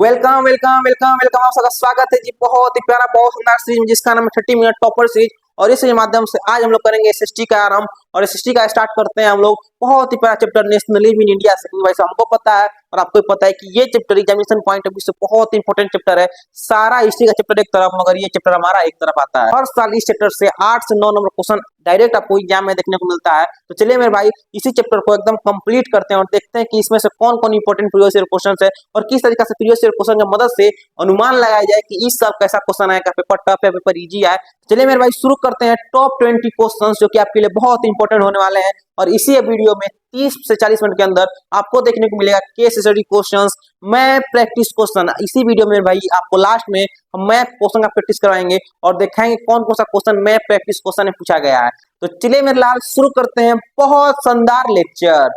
Welcome welcome welcome welcome आप सबका स्वागत है जी। बहुत ही प्यारा बहुत सुंदर सीरीज जिसका नाम है 30 मिनट टॉपर सीरीज। और इस माध्यम से आज हम लोग करेंगे एसएसटी का आरंभ। और एसएसटी का स्टार्ट करते हैं हम लोग बहुत ही प्यारा चैप्टर नेशनलिज्म इन इंडिया से। वैसे हमको पता है और आपको पता है कि ये chapter examination point of view से बहुत इंपॉर्टेंट चैप्टर है। सारा हिस्ट्री का चैप्टर एक तरफ मगर ये चैप्टर हमारा एक तरफ आता है। हर साल इस चैप्टर से 8 से 9 नंबर क्वेश्चन डायरेक्ट आपको एग्जाम में देखने को मिलता है। तो चलिए मेरे भाई इसी चैप्टर को एकदम कंप्लीट करते हैं और देखते हैं कि इसमें से कौन कौन इंपॉर्टेंट प्रीवियस ईयर क्वेश्चन है और किस तरीके से प्रीवियस ईयर क्वेश्चन की मदद से अनुमान लगाया जाए कि इस साल कैसा क्वेश्चन आएगा, पेपर टफ है पेपर इजी है। चलिए मेरे भाई शुरू करते हैं टॉप 20 क्वेश्चंस जो कि आपके लिए बहुत इंपॉर्टेंट होने वाले हैं। और इसी वीडियो में 30 से 40 मिनट के अंदर आपको देखने को मिलेगा case study questions, math practice question. इसी वीडियो में भाई आपको लास्ट में हम मैथ क्वेश्चन का प्रैक्टिस करवाएंगे और दिखाएंगे कौन कौन सा क्वेश्चन मैथ प्रैक्टिस क्वेश्चन में पूछा गया है। तो चलिए मेरे लाल शुरू करते हैं बहुत शानदार लेक्चर।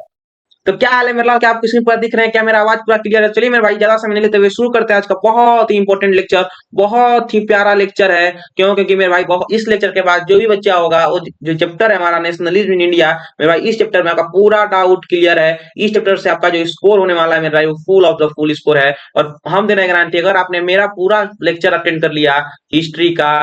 तो क्या हाल है मेरे लाल, क्या आप किसी पर दिख रहे हैं? क्या मेरा आवाज पूरा क्लियर है? चलिए मेरे भाई ज्यादा समय नहीं लेते हुए शुरू करते हैं आज का बहुत ही इंपॉर्टेंट लेक्चर। बहुत ही प्यारा लेक्चर है क्योंकि मेरे भाई बहुत इस लेक्चर के बाद जो भी बच्चा होगा वो जो चैप्टर है हमारा नेशनलिज्म इन इंडिया, मेरे भाई इस चैप्टर में आपका पूरा डाउट क्लियर है। इस चैप्टर से आपका जो स्कोर होने वाला है मेरे भाई वो full of the full score है। और हम दे रहे हैं गारंटी, अगर आपने मेरा पूरा लेक्चर अटेंड कर लिया हिस्ट्री का,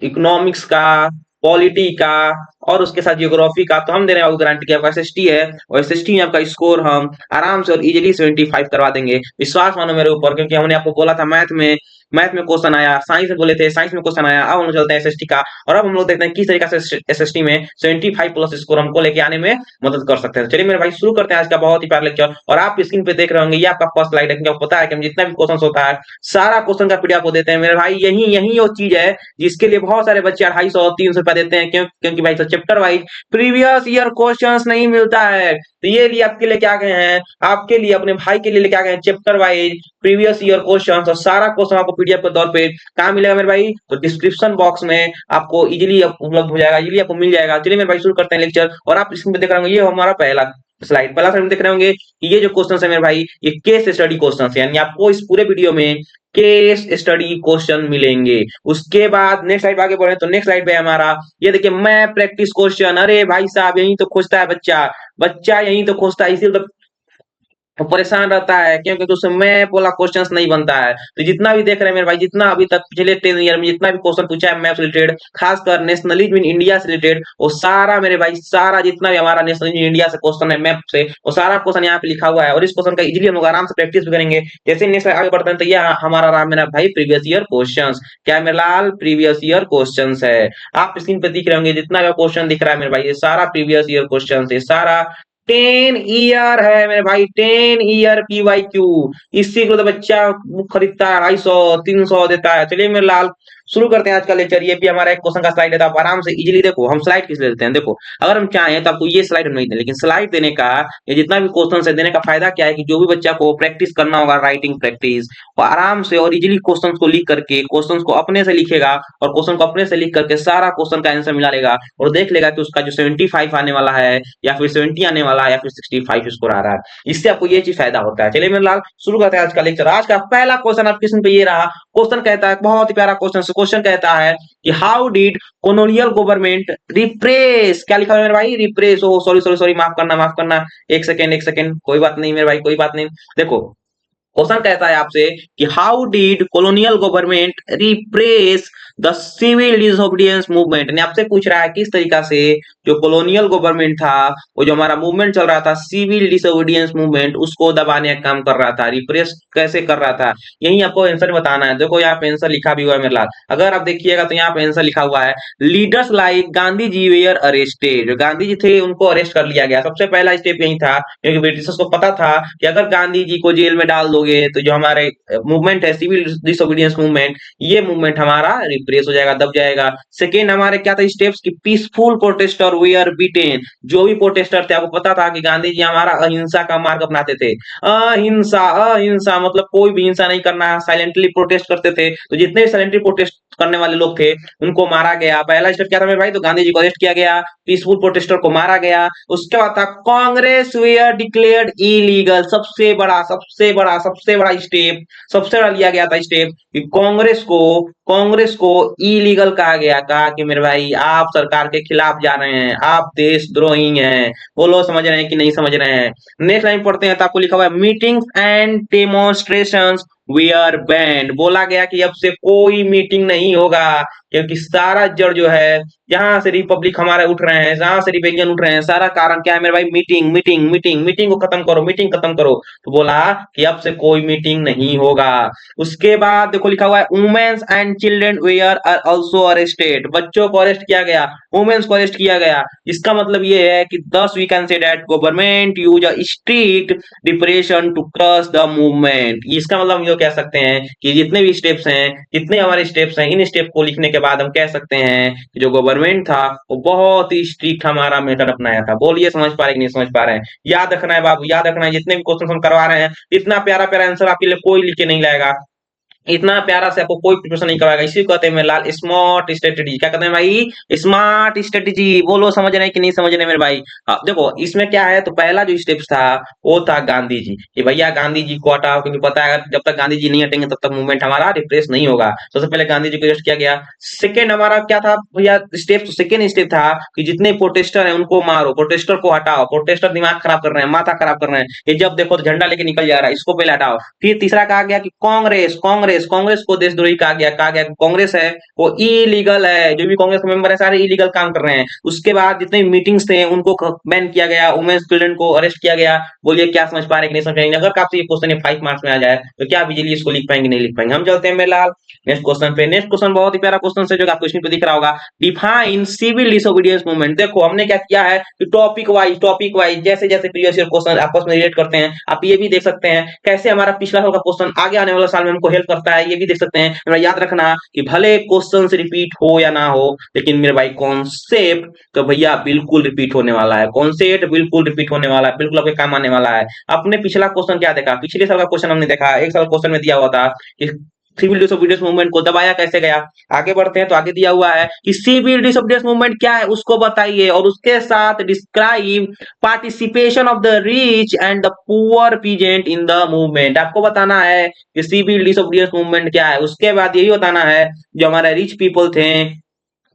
इकोनॉमिक्स का, पॉलिटी का और उसके साथ जियोग्राफी का, तो हम दे रहे हैं गारंटी की आपका एसएसटी है और एसएसटी में आपका स्कोर हम आराम से और इजीली 75 करवा देंगे। विश्वास मानो मेरे ऊपर, क्योंकि हमने आपको बोला था मैथ में क्वेश्चन आया, साइंस में बोले थे साइंस में क्वेश्चन आया। अब हम चलते हैं एसएसटी का और अब हम लोग देखते हैं किस तरीके से एसएसटी में 75 प्लस स्कोर हमको लेके आने में मदद कर सकते हैं। चलिए मेरे भाई शुरू करते हैं आज का बहुत ही प्यारा लेक्चर। और आप स्क्रीन पे देख रहे होंगे ये आपका फर्स्ट स्लाइड है, क्योंकि आपको पता है कि हम जितना भी क्वेश्चन होता है सारा क्वेश्चन का पीडीएफ आपको देते हैं मेरे भाई। यही यही वो चीज है जिसके लिए बहुत सारे बच्चे 250-300 रुपया देते हैं, क्योंकि भाई chapter wise previous year questions नहीं मिलता है। तो ये लिए आपके लिए क्या गए हैं, आपके लिए अपने भाई के लिए क्या गए हैं chapter wise previous year questions. और सारा क्वेश्चन आपको पीडीएफ के तौर पे कहाँ मिलेगा मेरे भाई? तो डिस्क्रिप्शन बॉक्स में आपको इजीली उपलब्ध हो जाएगा, इजीली आपको मिल जाएगा। चलिए मेरे भाई शुरू करते हैं लेक्चर। और आप इसमें देख रहे होंगे ये हमारा पहला स्लाइड देख रहे होंगे कि ये जो क्वेश्चन है मेरे भाई ये केस स्टडी क्वेश्चन है, यानी आपको इस पूरे वीडियो में केस स्टडी क्वेश्चन मिलेंगे। उसके बाद नेक्स्ट स्लाइड आगे बढ़े तो नेक्स्ट स्लाइड पे हमारा ये देखिए मैं प्रैक्टिस क्वेश्चन। अरे भाई साहब यही तो खोजता है बच्चा यही तो खोजता है, इसीलिए तो परेशान रहता है क्योंकि उसमें मैप वाला क्वेश्चंस नहीं बनता है। तो जितना भी देख रहे हैं मेरे भाई, जितना अभी तक पिछले 10 ईयर में जितना भी क्वेश्चन पूछा है मैप से रिलेटेड, खासकर नेशनलिज्म इन इंडिया से रिलेटेड, वो सारा मेरे भाई सारा जितना भी हमारा नेशनलिज्म इन इंडिया से क्वेश्चन है मैप से, वो सारा क्वेश्चन यहाँ पे लिखा हुआ है। और इस क्वेश्चन का इजीली हम लोग आराम से प्रैक्टिस भी करेंगे। जैसे नेक्स्ट आगे बढ़ते हैं तो ये हमारा रहा मेरा भाई प्रीवियस ईयर क्वेश्चन। क्या है मेरे लाल? प्रीवियस ईयर क्वेश्चन है। आप स्क्रीन पे दिख रहे होंगे जितना भी क्वेश्चन दिख रहा है मेरे भाई ये सारा प्रीवियस ईयर क्वेश्चन है। सारा 10 ईयर है मेरे भाई, 10 ईयर पीवाईक्यू। इससे तो बच्चा बुक खरीदता है 250-300 देता है। चलिए मेरे लाल शुरू करते हैं आज का लेक्चर। ये भी हमारा एक क्वेश्चन का स्लाइड है, तो आप आराम से इजीली देखो। हम स्लाइड किस लेते हैं? देखो अगर हम चाहें तो आपको ये स्लाइड नहीं दें, लेकिन स्लाइड देने का ये जितना भी क्वेश्चन है देने का फायदा क्या है कि जो भी बच्चा को प्रैक्टिस करना होगा राइटिंग प्रैक्टिस, वो आराम से और इजीली क्वेश्चन को लिख करके क्वेश्चन को अपने से लिखेगा और क्वेश्चन को अपने से लिख करके सारा क्वेश्चन का आंसर मिला लेगा और देख लेगा कि उसका जो 75 आने वाला है या फिर 70 आने वाला है या फिर 65 स्कोर आ रहा है। इससे आपको ये चीज फायदा होता है। चलिए मेरे लाल शुरू करते हैं आज का लेक्चर। आज का पहला क्वेश्चन आपके स्क्रीन पे ये रहा। क्वेश्चन कहता है, बहुत ही प्यारा क्वेश्चन कहता है कि how did colonial government repress, क्या लिखा है मेरे भाई? रिप्रेस। ओ सॉरी माफ करना एक सेकेंड कोई बात नहीं मेरे भाई, कोई बात नहीं। देखो क्वेश्चन कहता है आपसे कि how did colonial government repress the civil disobedience movement, यानी आपसे पूछ रहा है किस तरीका से जो कॉलोनियल गवर्नमेंट था, वो जो हमारा मूवमेंट चल रहा था सिविल डिसोबीडियंस मूवमेंट, उसको दबाने का काम कर रहा था, रिप्रेस कैसे कर रहा था, यही आपको आंसर बताना है। देखो यहाँ पे आंसर लिखा भी हुआ है मेरे लाल, अगर आप देखिएगा तो यहाँ पे आंसर लिखा हुआ है leaders like Gandhi ji were arrested. जो गांधी जी थे उनको अरेस्ट कर लिया गया। सबसे पहला स्टेप यही था क्योंकि ब्रिटिशर्स को पता था कि अगर गांधी जी को जेल में डाल दोगे तो जो हमारे मूवमेंट है सिविल डिसोबीडियंस मूवमेंट, ये मूवमेंट हमारा रिप्रेस हो जाएगा, दब जाएगा। सेकेंड हमारे क्या था स्टेप्स की पीसफुल प्रोटेस्टर वेयर बीटेन। जो भी प्रोटेस्टर थे आपको पता था कि गांधी जी हमारा अहिंसा का मार्ग अपनाते थे। अहिंसा मतलब कोई भी हिंसा नहीं करना, साइलेंटली प्रोटेस्ट करते थे। तो जितने भी साइलेंटली प्रोटेस्ट करने वाले लोग थे उनको मारा गया। पहला स्टेप क्या था मेरे भाई? तो गांधी जी को अरेस्ट किया गया, पीसफुल प्रोटेस्टर को मारा गया। उसके बाद था कांग्रेस वेयर डिक्लेयर्ड इलीगल। सबसे सबसे बड़ा स्टेप, सबसे बड़ा लिया गया था स्टेप कि कांग्रेस को इलीगल कहा कि मेरे भाई आप सरकार के खिलाफ जा रहे हैं, आप देशद्रोही हैं। बोलो समझ रहे हैं कि नहीं समझ रहे हैं? नेक्स्ट लाइन पढ़ते हैं तो आपको लिखा हुआ है meetings and demonstrations we are banned. बोला गया कि अब से कोई मीटिंग नहीं होगा, क्योंकि सारा जड़ जो है, जहां से रिपब्लिक हमारे उठ रहे हैं, जहां से रिबेलियन उठ रहे हैं, सारा कारण क्या है मेरे भाई? मीटिंग मीटिंग मीटिंग मीटिंग को खत्म करो, मीटिंग खत्म करो। तो बोला कि अब से कोई मीटिंग नहीं होगा। उसके बाद देखो लिखा हुआ है womens and children were are also arrested. बच्चों को अरेस्ट किया गया, वुमेन्स को अरेस्ट किया गया। इसका मतलब ये है कि thus we can say that government use a strict depression to crush the movement. इसका मतलब हम ये कह सकते हैं कि जितने भी स्टेप्स हैं, जितने हमारे स्टेप्स हैं, इन स्टेप को लिखने के बाद हम कह सकते हैं कि जो गवर्नमेंट था वो बहुत ही स्ट्रिक्ट हमारा मेथड अपनाया था। बोलिए समझ पा रहे कि नहीं समझ पा रहे हैं? याद रखना है बाबू, याद रखना है। जितने भी क्वेश्चन हम करवा रहे हैं, इतना प्यारा प्यारा आंसर आपके लिए कोई लिख के नहीं लाएगा, इतना प्यारा से आपको कोई प्रिपरेशन नहीं करवाएगा। इसी को कहते हैं मेरे लाल स्मार्ट स्ट्रेटेजी। क्या कहते हैं भाई? Smart strategy. बोलो समझ रहे हैं कि नहीं समझ रहे हैं मेरे भाई? देखो इसमें क्या है, तो पहला जो स्टेप्स था वो था गांधी जी, कि भैया गांधी जी को हटाओ, क्योंकि पता है जब तक गांधी जी नहीं हटेंगे तब तक मूवमेंट हमारा रिप्रेस नहीं होगा। सबसे पहले गांधी जी को अरेस्ट किया गया। सेकेंड हमारा क्या था भैया स्टेप? सेकेंड स्टेप था कि जितने प्रोटेस्टर हैं उनको मारो, प्रोटेस्टर को हटाओ, प्रोटेस्टर दिमाग खराब कर रहे हैं, माथा खराब कर रहे हैं, ये जब देखो तो झंडा लेके निकल जा रहा है, इसको पहले हटाओ। फिर तीसरा कहा गया कि कांग्रेस कांग्रेस कांग्रेस को देशद्रोही कहा गया कि कांग्रेस है वो इलीगल है, जो भी कांग्रेस के मेंबर है सारे इलीगल काम कर रहे हैं। उसके बाद जितने मीटिंग्स थे उनको बैन किया गया, वुमेन्स चिल्ड्रन को अरेस्ट किया गया। बोलिए क्या समझ पा रहे कि नहीं समझ पाएंगे? अगर आपसे ये क्वेश्चन 5 मार्क्स में आ जाए तो क्या बिजली इसको लिख पाएंगे नहीं लिख पाएंगे? हम चलते हैं मेरे लाल नेक्स्ट क्वेश्चन पे। नेक्स्ट क्वेश्चन बहुत ही प्यारा क्वेश्चन है जो आपको स्क्रीन पे दिख रहा होगा। Define civil disobedience movement. देखो हमने क्या किया है कि टॉपिक वाइज जैसे जैसे प्रीवियस ईयर क्वेश्चन आपस में रिलेट करते हैं, आप ये भी देख सकते हैं कैसे हमारा पिछला साल का क्वेश्चन आगे आने वाले साल में हमको हेल्प करता है, ये भी देख सकते हैं। मेरा याद रखना कि भले क्वेश्चन रिपीट हो या ना हो, लेकिन मेरे भाई कॉन्सेप्ट तो भैया बिल्कुल रिपीट होने वाला है, कॉन्सेप्ट बिल्कुल रिपीट होने वाला है, बिल्कुल आपके काम आने वाला है। आपने पिछला क्वेश्चन क्या देखा? पिछले साल का क्वेश्चन हमने देखा, एक साल क्वेश्चन में दिया हुआ था कि सिविल डिसोबीडियंस मूवमेंट को दबाया कैसे गया। आगे बढ़ते हैं तो आगे दिया हुआ है कि सिविल डिसोबीडियंस मूवमेंट क्या है उसको बताइए, और उसके साथ describe participation of the rich and the poor peasant in the movement. आपको बताना है कि सिविल डिसोबीडियंस मूवमेंट क्या है। उसके बाद यही बताना है जो हमारे रिच पीपल थे,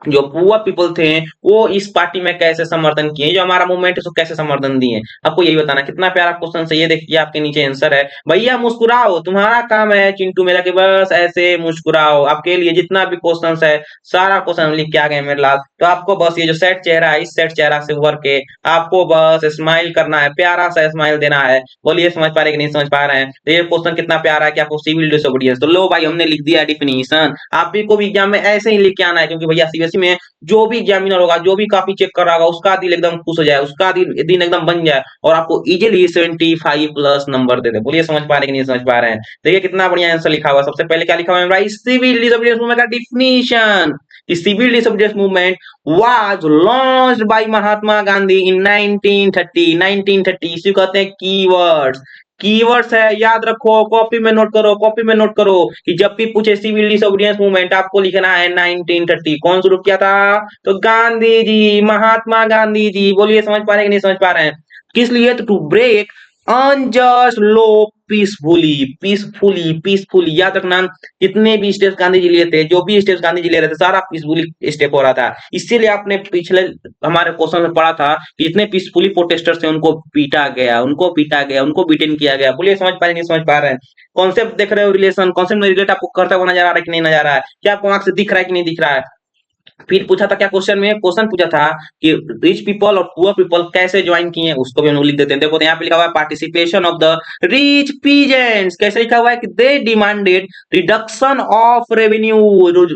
जो पुअर पीपल थे, वो इस पार्टी में कैसे समर्थन किए, जो हमारा मूवमेंट है उसको कैसे समर्थन दिए। आपको यही बताना। कितना प्यारा क्वेश्चन है ये, देखिए आपके नीचे आंसर है। भैया मुस्कुराओ, तुम्हारा काम है चिंटू मेरा कि बस ऐसे मुस्कुराओ। आपके लिए जितना भी क्वेश्चन है सारा क्वेश्चन लिख के आ गए मेरे लाल। तो आपको बस ये जो सेट चेहरा है, इस सेट चेहरा से उभर के आपको बस स्माइल करना है, प्यारा सा स्माइल देना है। बोलिए समझ पा रहे कि नहीं समझ पा रहे हैं? तो ये क्वेश्चन कितना प्यारा है कि आपको सिविल डिसोबीडियंस, तो लो भाई हमने लिख दिया डिफिनीशन। आप भी को भी एग्जाम में ऐसे ही लिख के आना है, क्योंकि भैया सीबीएसई में जो भी एग्जामिनर होगा, जो भी कॉपी चेक कर रहा होगा, उसका दिल एकदम खुश हो जाए, उसका दिन एकदम बन जाए और आपको इजीली 75 प्लस नंबर दे दे। बोलिए समझ पा रहे हैं कि नहीं समझ पा रहे हैं? देखिए कितना बढ़िया आंसर लिखा हुआ है। सबसे पहले क्या लिखा हुआ है भाई? सिविल डिसोबीडियंस मूवमेंट का definition. Civil disobedience movement was launched by Mahatma Gandhi in 1930। 1930 इसी को कहते हैं कीवर्ड्स। कीवर्ड्स है, याद रखो, कॉपी में नोट करो, कॉपी में नोट करो कि जब भी पूछे सिविल डिसोबीडियंस मूवमेंट आपको लिखना है 1930। कौन शुरू किया था? तो गांधी जी, महात्मा गांधी जी। बोलिए समझ पा रहे हैं कि नहीं समझ पा रहे हैं? किस लिए? तो to break unjust law peacefully, peacefully, peacefully. याद रखना जितने भी स्टेप्स गांधी जी लिए थे, जो भी स्टेप्स गांधी जी ले रहे थे, सारा पीसफुली स्टेप हो रहा था। इसीलिए आपने पिछले हमारे क्वेश्चन में पढ़ा था कि जितने पीसफुली प्रोटेस्टर्स थे उनको पीटा गया, उनको पीटा गया, उनको बीटेन किया गया। बोलिए समझ पा रहे नहीं समझ पा रहे हैं? कॉन्सेप्ट देख रहे हो, रिलेशन कॉन्सेप्ट में रिलेट आपको करता हुआ नजर आ रहा है कि नहीं नजर आ रहा है? क्या आपको आंख से दिख रहा है कि नहीं दिख रहा है? फिर पूछा था क्या क्वेश्चन में? क्वेश्चन पूछा था कि रिच पीपल और पुअर पीपल कैसे ज्वाइन किए, उसको भी हम लोग लिख देते हैं। देखो तो यहाँ पे लिखा हुआ है participation of the rich peasants. कैसे लिखा हुआ है कि they demanded reduction of revenue.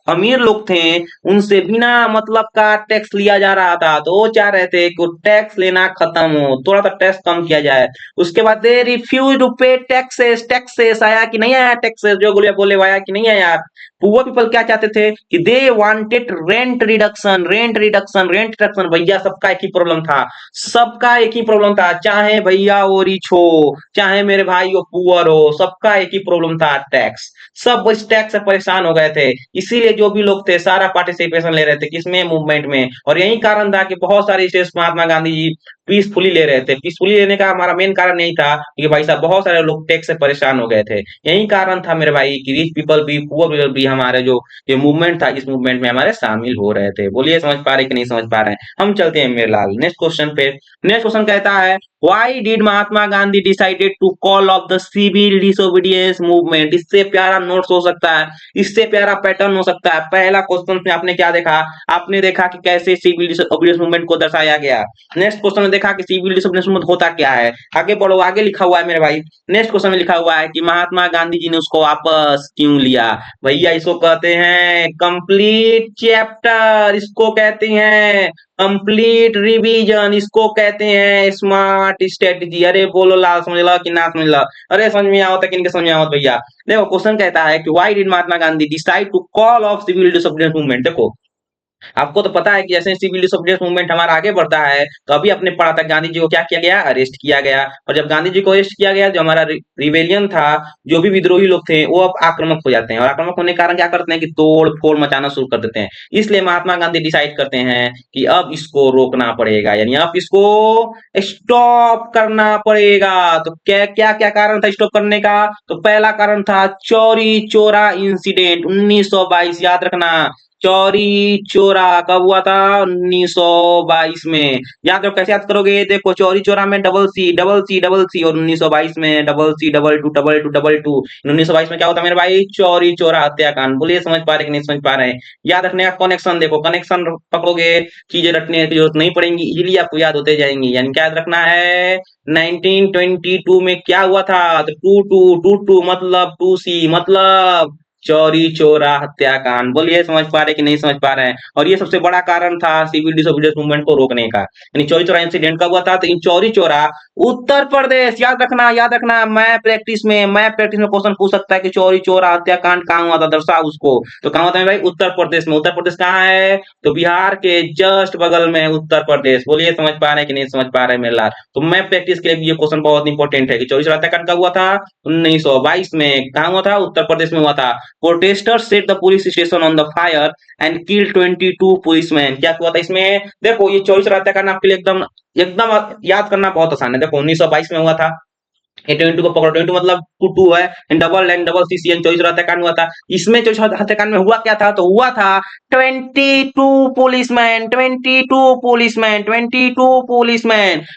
अमीर लोग थे उनसे बिना मतलब का टैक्स लिया जा रहा था, तो वो चाह रहे थे कि टैक्स लेना खत्म हो, थोड़ा सा टैक्स कम किया जाए। उसके बाद दे रिफ्यूज टू पे टैक्सेस। टैक्सेस आया कि नहीं आया? टैक्सेस जो बोले बोले आया कि नहीं आया? पुअर पीपल क्या चाहते थे कि they wanted rent reduction, rent reduction, rent reduction. भैया सबका एक ही प्रॉब्लम था, सबका एक ही प्रॉब्लम था, चाहे भैया वो रिच हो, चाहे मेरे भाई वो पुअर हो, सबका एक ही प्रॉब्लम था, टैक्स। सब इस टैक्स से परेशान हो गए थे, इसीलिए जो भी लोग थे सारा पार्टिसिपेशन ले रहे थे किसमें? मूवमेंट में। और यही कारण था कि बहुत सारे स्टेट्स महात्मा गांधी जी पीसफुली ले रहे थे। पीसफुली लेने का हमारा मेन कारण यही था कि भाई साहब बहुत सारे लोग टैक्स से परेशान हो गए थे। यही कारण था मेरे भाई कि रिच पीपल भी, पुअर पीपल भी हमारे जो ये मूवमेंट था, इस मूवमेंट में हमारे शामिल हो रहे थे। बोलिए समझ पा रहे कि नहीं समझ पा रहे हैं? हम चलते हैं मेरे लाल नेक्स्ट क्वेश्चन पे। नेक्स्ट क्वेश्चन कहता है, why did Mahatma Gandhi decided to call off the civil disobedience movement? इससे प्यारा नोट्स हो सकता है, इससे प्यारा पैटर्न हो सकता है। पहला क्वेश्चन में आपने क्या देखा? आपने देखा कि कैसे सिविल डिसोबीडियंस मूवमेंट को दर्शाया गया। नेक्स्ट क्वेश्चन में देखा कि सिविल डिसोबीडियंस मूवमेंट होता क्या है। आगे बढ़ो, आगे लिखा हुआ है मेरे भाई। नेक्स्ट क्वेश्चन में लिखा हुआ है कि महात्मा गांधी जी ने उसको वापस क्यों लिया? भैया इसको कहते हैं कंप्लीट चैप्टर, इसको कहते हैं कंप्लीट रिवीजन, इसको कहते हैं स्मार्ट स्ट्रेटजी। अरे बोलो लाल, समझ लो कि ना समझ लो? अरे समझ में आवत है कि इनके समझ में आवत भैया? देखो क्वेश्चन कहता है कि why did Mahatma Gandhi decide to call off civil disobedience movement. देखो आपको तो पता है कि जैसे सिविल डिसोबीडियंस मूवमेंट हमारा आगे बढ़ता है, तो अभी आपने पढ़ा था गांधी जी को क्या किया गया? अरेस्ट किया गया। और जब गांधी जी को अरेस्ट किया गया, जो हमारा रिवेलियन था, जो भी विद्रोही लोग थे, वो अब आक्रामक हो जाते हैं। और आक्रामक होने के कारण क्या करते हैं कि तोड़ फोड़ मचाना शुरू कर देते हैं। इसलिए महात्मा गांधी डिसाइड करते हैं कि अब इसको रोकना पड़ेगा, यानी अब इसको स्टॉप करना पड़ेगा। तो क्या क्या क्या कारण था स्टॉप करने का? तो पहला कारण था चौरी चौरा इंसिडेंट 1922। याद रखना, चौरी चौरा कब हुआ था? 1922 में। याद रखो, कैसे याद करोगे? देखो चौरी चौरा में double C double C double C, और 1922 में double C double two double two double two. 1922 में क्या होता है मेरे भाई? चौरी चौरा हत्याकांड। बोलिए समझ पा रहे कि नहीं समझ पा रहे हैं? याद रखने का कनेक्शन, देखो कनेक्शन पकड़ोगे, चीजें रटने की जरूरत नहीं पड़ेगी, इजीली आपको याद होते जाएंगी। यानी क्या याद रखना है? 1922 में क्या हुआ था? तो टू टू टू टू मतलब टू सी मतलब चौरी चौरा हत्याकांड। बोलिए समझ पा रहे कि नहीं समझ पा रहे हैं? और ये सबसे बड़ा कारण था सिविल डिसोबीडियंस मूवमेंट को रोकने का। यानी चौरी चौरा इंसिडेंट कब हुआ था? तो इन चौरी चौरा उत्तर प्रदेश। याद रखना, याद रखना, मैं प्रैक्टिस में क्वेश्चन पूछ सकता है कि चौरी चौरा हत्याकांड कहाँ हुआ था, दर्शाओ उसको। तो कहाँ हुआ था भाई? उत्तर प्रदेश में। उत्तर प्रदेश कहाँ है? तो बिहार के जस्ट बगल में उत्तर प्रदेश। बोलिए समझ पा रहे हैं कि नहीं समझ पा रहे हैं मेरे लाल? तो मैं प्रैक्टिस के लिए भी ये क्वेश्चन बहुत इंपॉर्टेंट है कि चौरी चौरा हत्याकांड कब हुआ था? 1922 में। कहाँ हुआ था? उत्तर प्रदेश में हुआ था। Protesters set the police station on the fire and killed 22 policemen। क्या हुआ था इसमें? देखो ये 24 हत्याकांड आपके लिए एकदम एकदम याद करना बहुत आसान है। देखो 1922 में हुआ था, ये 22 को पकड़ो, 22 मतलब टू टू है, double line double C C N 24 हत्याकांड हुआ था। इसमें 24 हत्याकांड में हुआ क्या था? तो हुआ था 22 पुलिसमैन।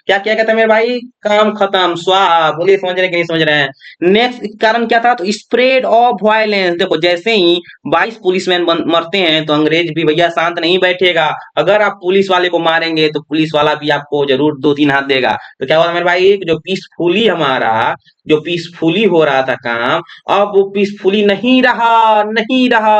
क्या किया गया था मेरे भाई? काम खत्म, स्वाहा। बोलिए समझ रहे कि नहीं समझ रहे हैं? नेक्स्ट कारण क्या था? तो स्प्रेड ऑफ वायलेंस। देखो जैसे ही 22 पुलिसमैन मरते हैं, तो अंग्रेज भी भैया शांत नहीं बैठेगा। अगर आप पुलिस वाले को मारेंगे, तो पुलिस वाला भी आपको जरूर दो तीन हाथ देगा। तो क्या हुआ मेरे भाई? जो पीसफुली हमारा जो पीसफुली हो रहा था काम, अब वो पीसफुली नहीं रहा।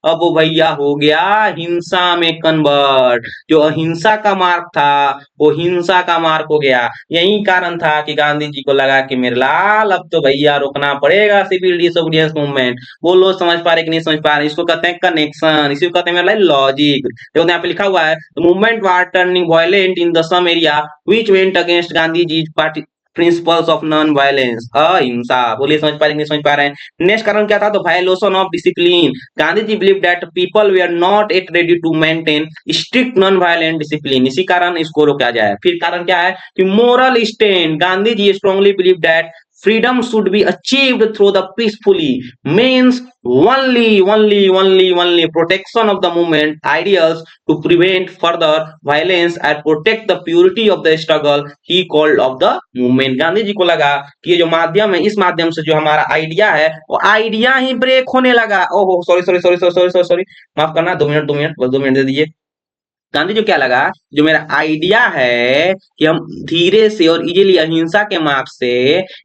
अब वो भैया हो गया हिंसा में कन्वर्ट। जो अहिंसा का मार्ग था, वो हिंसा का मार्ग हो गया। यही कारण था कि गांधी जी को लगा कि मेरे लाल अब तो भैया रोकना पड़ेगा सिविल डिसोबीडियंस मूवमेंट। वो लोग समझ पा रहे कि नहीं समझ पा रहे? इसको कहते हैं कनेक्शन, इसी को कहते हैं मेरे लाल लॉजिक। देखो यहाँ पे लिखा हुआ है, movement was turning violent in the some area which went against Gandhi ji party principles of non violence, अहिंसा। बोलिए समझ पा रहे हैं कि नहीं समझ पा रहे हैं? नेक्स्ट कारण क्या था? तो violation of discipline. Gandhi ji believe that people were not at ready to maintain strict non violent discipline. इसी कारण इसको रोका जाए। फिर कारण क्या है कि moral stand. Gandhi ji strongly believe that freedom should be achieved through the peacefully means only protection of the movement ideals to prevent further violence and protect the purity of the struggle he called of the movement। Gandhi ji को लगा कि ये जो माध्यम है, इस माध्यम से जो हमारा आइडिया है, वो आइडिया ही ब्रेक होने लगा। ओहो सॉरी, माफ करना, 2 मिनट बस 2 मिनट दे दीजिए। गांधी जी को क्या लगा? जो मेरा आइडिया है कि हम धीरे से और इजीली अहिंसा के मार्ग से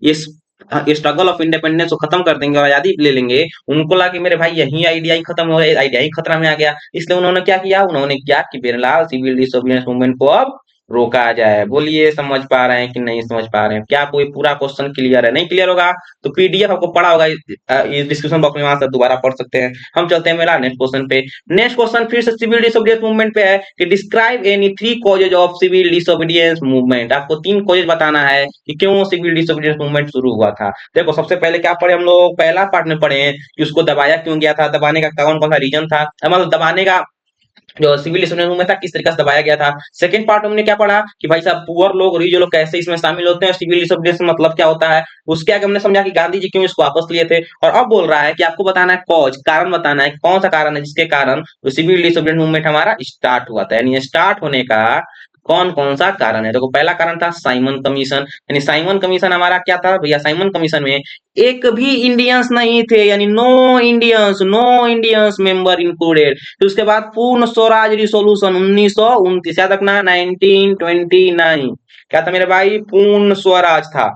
इस स्ट्रगल ऑफ इंडिपेंडेंस को खत्म कर देंगे और आजादी ले लेंगे। उनको लगा कि मेरे भाई यही आइडिया ही खत्म हो गया, आइडिया ही खतरा में आ गया। इसलिए उन्होंने क्या किया? उन्होंने क्या कि बेरलाल सिविल डिसोबीडियंस मूवमेंट को अब रोका जाए। बोलिए समझ पा रहे हैं कि नहीं समझ पा रहे हैं? क्या आपको ये पूरा क्वेश्चन क्लियर है? नहीं क्लियर होगा तो पीडीएफ आपको पढ़ा होगा, इस डिस्क्रिप्शन बॉक्स में, वहां से दोबारा पढ़ सकते हैं। हम चलते हैं मेरा नेक्स्ट क्वेश्चन पे। नेक्स्ट क्वेश्चन फिर से सिविल डिसोबीडियंस मूवमेंट पे है कि describe any 3 causes of civil disobedience movement. आपको 3 कॉजेज बताना है कि क्यों सिविल डिसोबीडियंस मूवमेंट शुरू हुआ था। देखो सबसे पहले क्या पढ़े हम लोग? पहला पार्ट में पढ़े कि उसको दबाया क्यों गया था, दबाने का कौन कौन सा रीजन था, मतलब दबाने का जो सिविल डिसोबीडियंस मूवमेंट था किस तरीके से दबाया गया था। सेकंड पार्ट में हमने क्या पढ़ा कि भाई साहब पुअर लोग रिच लोग कैसे इसमें शामिल होते हैं, सिविल डिसोबीडियंस मतलब क्या होता है। उसके आगे हमने समझा कि गांधी जी क्यों इसको वापस लिए थे, और अब बोल रहा है कि आपको बताना है कॉज, कारण बताना है कौन सा कारण है जिसके कारण सिविल डिसोबीडियंस मूवमेंट हमारा स्टार्ट हुआ था, यानी स्टार्ट होने का कौन कौन सा कारण है। देखो पहला कारण था साइमन कमीशन, यानी साइमन कमीशन हमारा क्या था भैया, साइमन कमीशन में एक भी इंडियंस नहीं थे, यानी नो इंडियंस मेंबर इंक्लूडेड। फिर उसके बाद पूर्ण स्वराज रिसोल्यूशन 1929, याद रखना 1929, क्या था मेरे भाई, पूर्ण स्वराज था।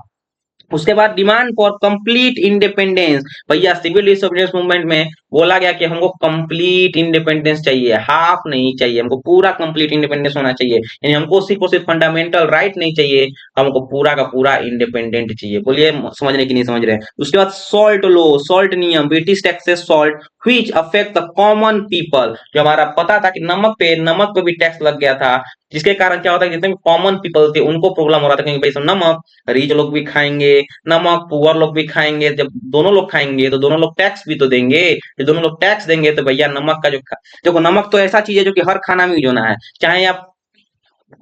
उसके बाद डिमांड फॉर कंप्लीट इंडिपेंडेंस, भैया सिविल डिसोबीडियंस मूवमेंट में बोला गया कि हमको कंप्लीट इंडिपेंडेंस चाहिए, हाफ नहीं चाहिए, हमको पूरा कंप्लीट इंडिपेंडेंस होना चाहिए, यानी हमको सिर्फ और सिर्फ फंडामेंटल राइट नहीं चाहिए, हमको पूरा का पूरा इंडिपेंडेंट चाहिए। बोलिए समझ रहे कि नहीं समझ रहे हैं। उसके बाद सॉल्ट लो, सॉल्ट नियम, British taxes salt which affect the common people, जो हमारा पता था कि नमक पे भी टैक्स लग गया था, जिसके कारण क्या होता है जितने भी कॉमन पीपल थे उनको प्रॉब्लम हो रहा था, क्योंकि भाई सब नमक रिच लोग भी खाएंगे, नमक पुअर लोग भी खाएंगे, जब दोनों लोग खाएंगे तो दोनों लोग टैक्स भी तो देंगे, जब दोनों लोग टैक्स देंगे तो भैया नमक का देखो नमक तो ऐसा चीज है जो कि हर खाना में यूज होना है, चाहे आप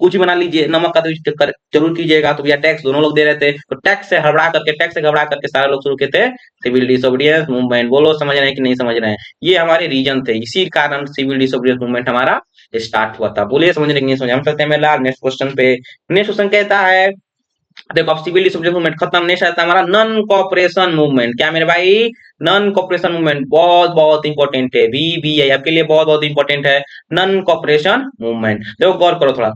कुछ भी बना लीजिए नमक का तो यूज जरूर कीजिएगा, तो भैया टैक्स दोनों लोग दे रहे थे, तो टैक्स से घबरा करके सारे लोग शुरू किए थे सिविल डिसोबीडियंस मूवमेंट। बोलो समझ रहे हैं कि नहीं समझ रहे हैं। ये हमारे रीजन थे, इसी कारण सिविल डिसोबीडियंस मूवमेंट हमारा स्टार्ट हुआ था। बोलिए समझ रहे कि नहीं समझ रहे। हम चलते हैं मेरा नेक्स्ट क्वेश्चन पे। नेक्स्ट क्वेश्चन कहता है, देखो अब सिविल डिसोबीडियंस मूवमेंट खत्म, नेक्स्ट आता है हमारा नॉन कॉपरेशन मूवमेंट। क्या मेरे भाई, नॉन कॉपरेशन मूवमेंट बहुत बहुत इंपॉर्टेंट है, VBI आपके लिए बहुत बहुत इंपॉर्टेंट है, नॉन कॉपरेशन मूवमेंट। देखो गौर करो थोड़ा,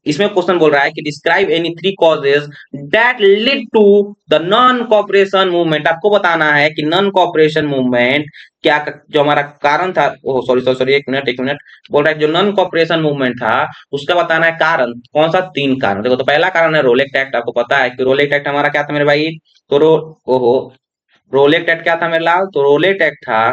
इसमें क्वेश्चन बोल रहा है कि describe any 3 causes that lead to the non cooperation movement. आपको बताना है कि नॉन कॉपरेशन मूवमेंट क्या, जो हमारा कारण था, ओह सॉरी सॉरी सॉरी, एक मिनट, बोल रहा है जो नॉन कॉपरेशन मूवमेंट था उसका बताना है कारण, कौन सा, 3 कारण। देखो तो पहला कारण है रोलेक्ट एक्ट। आपको पता है कि रोलेक्ट एक्ट हमारा क्या था मेरे भाई, तो ओहो, रोलेक्ट एक्ट क्या था मेरे लाल, तो रोलेक्ट एक्ट था,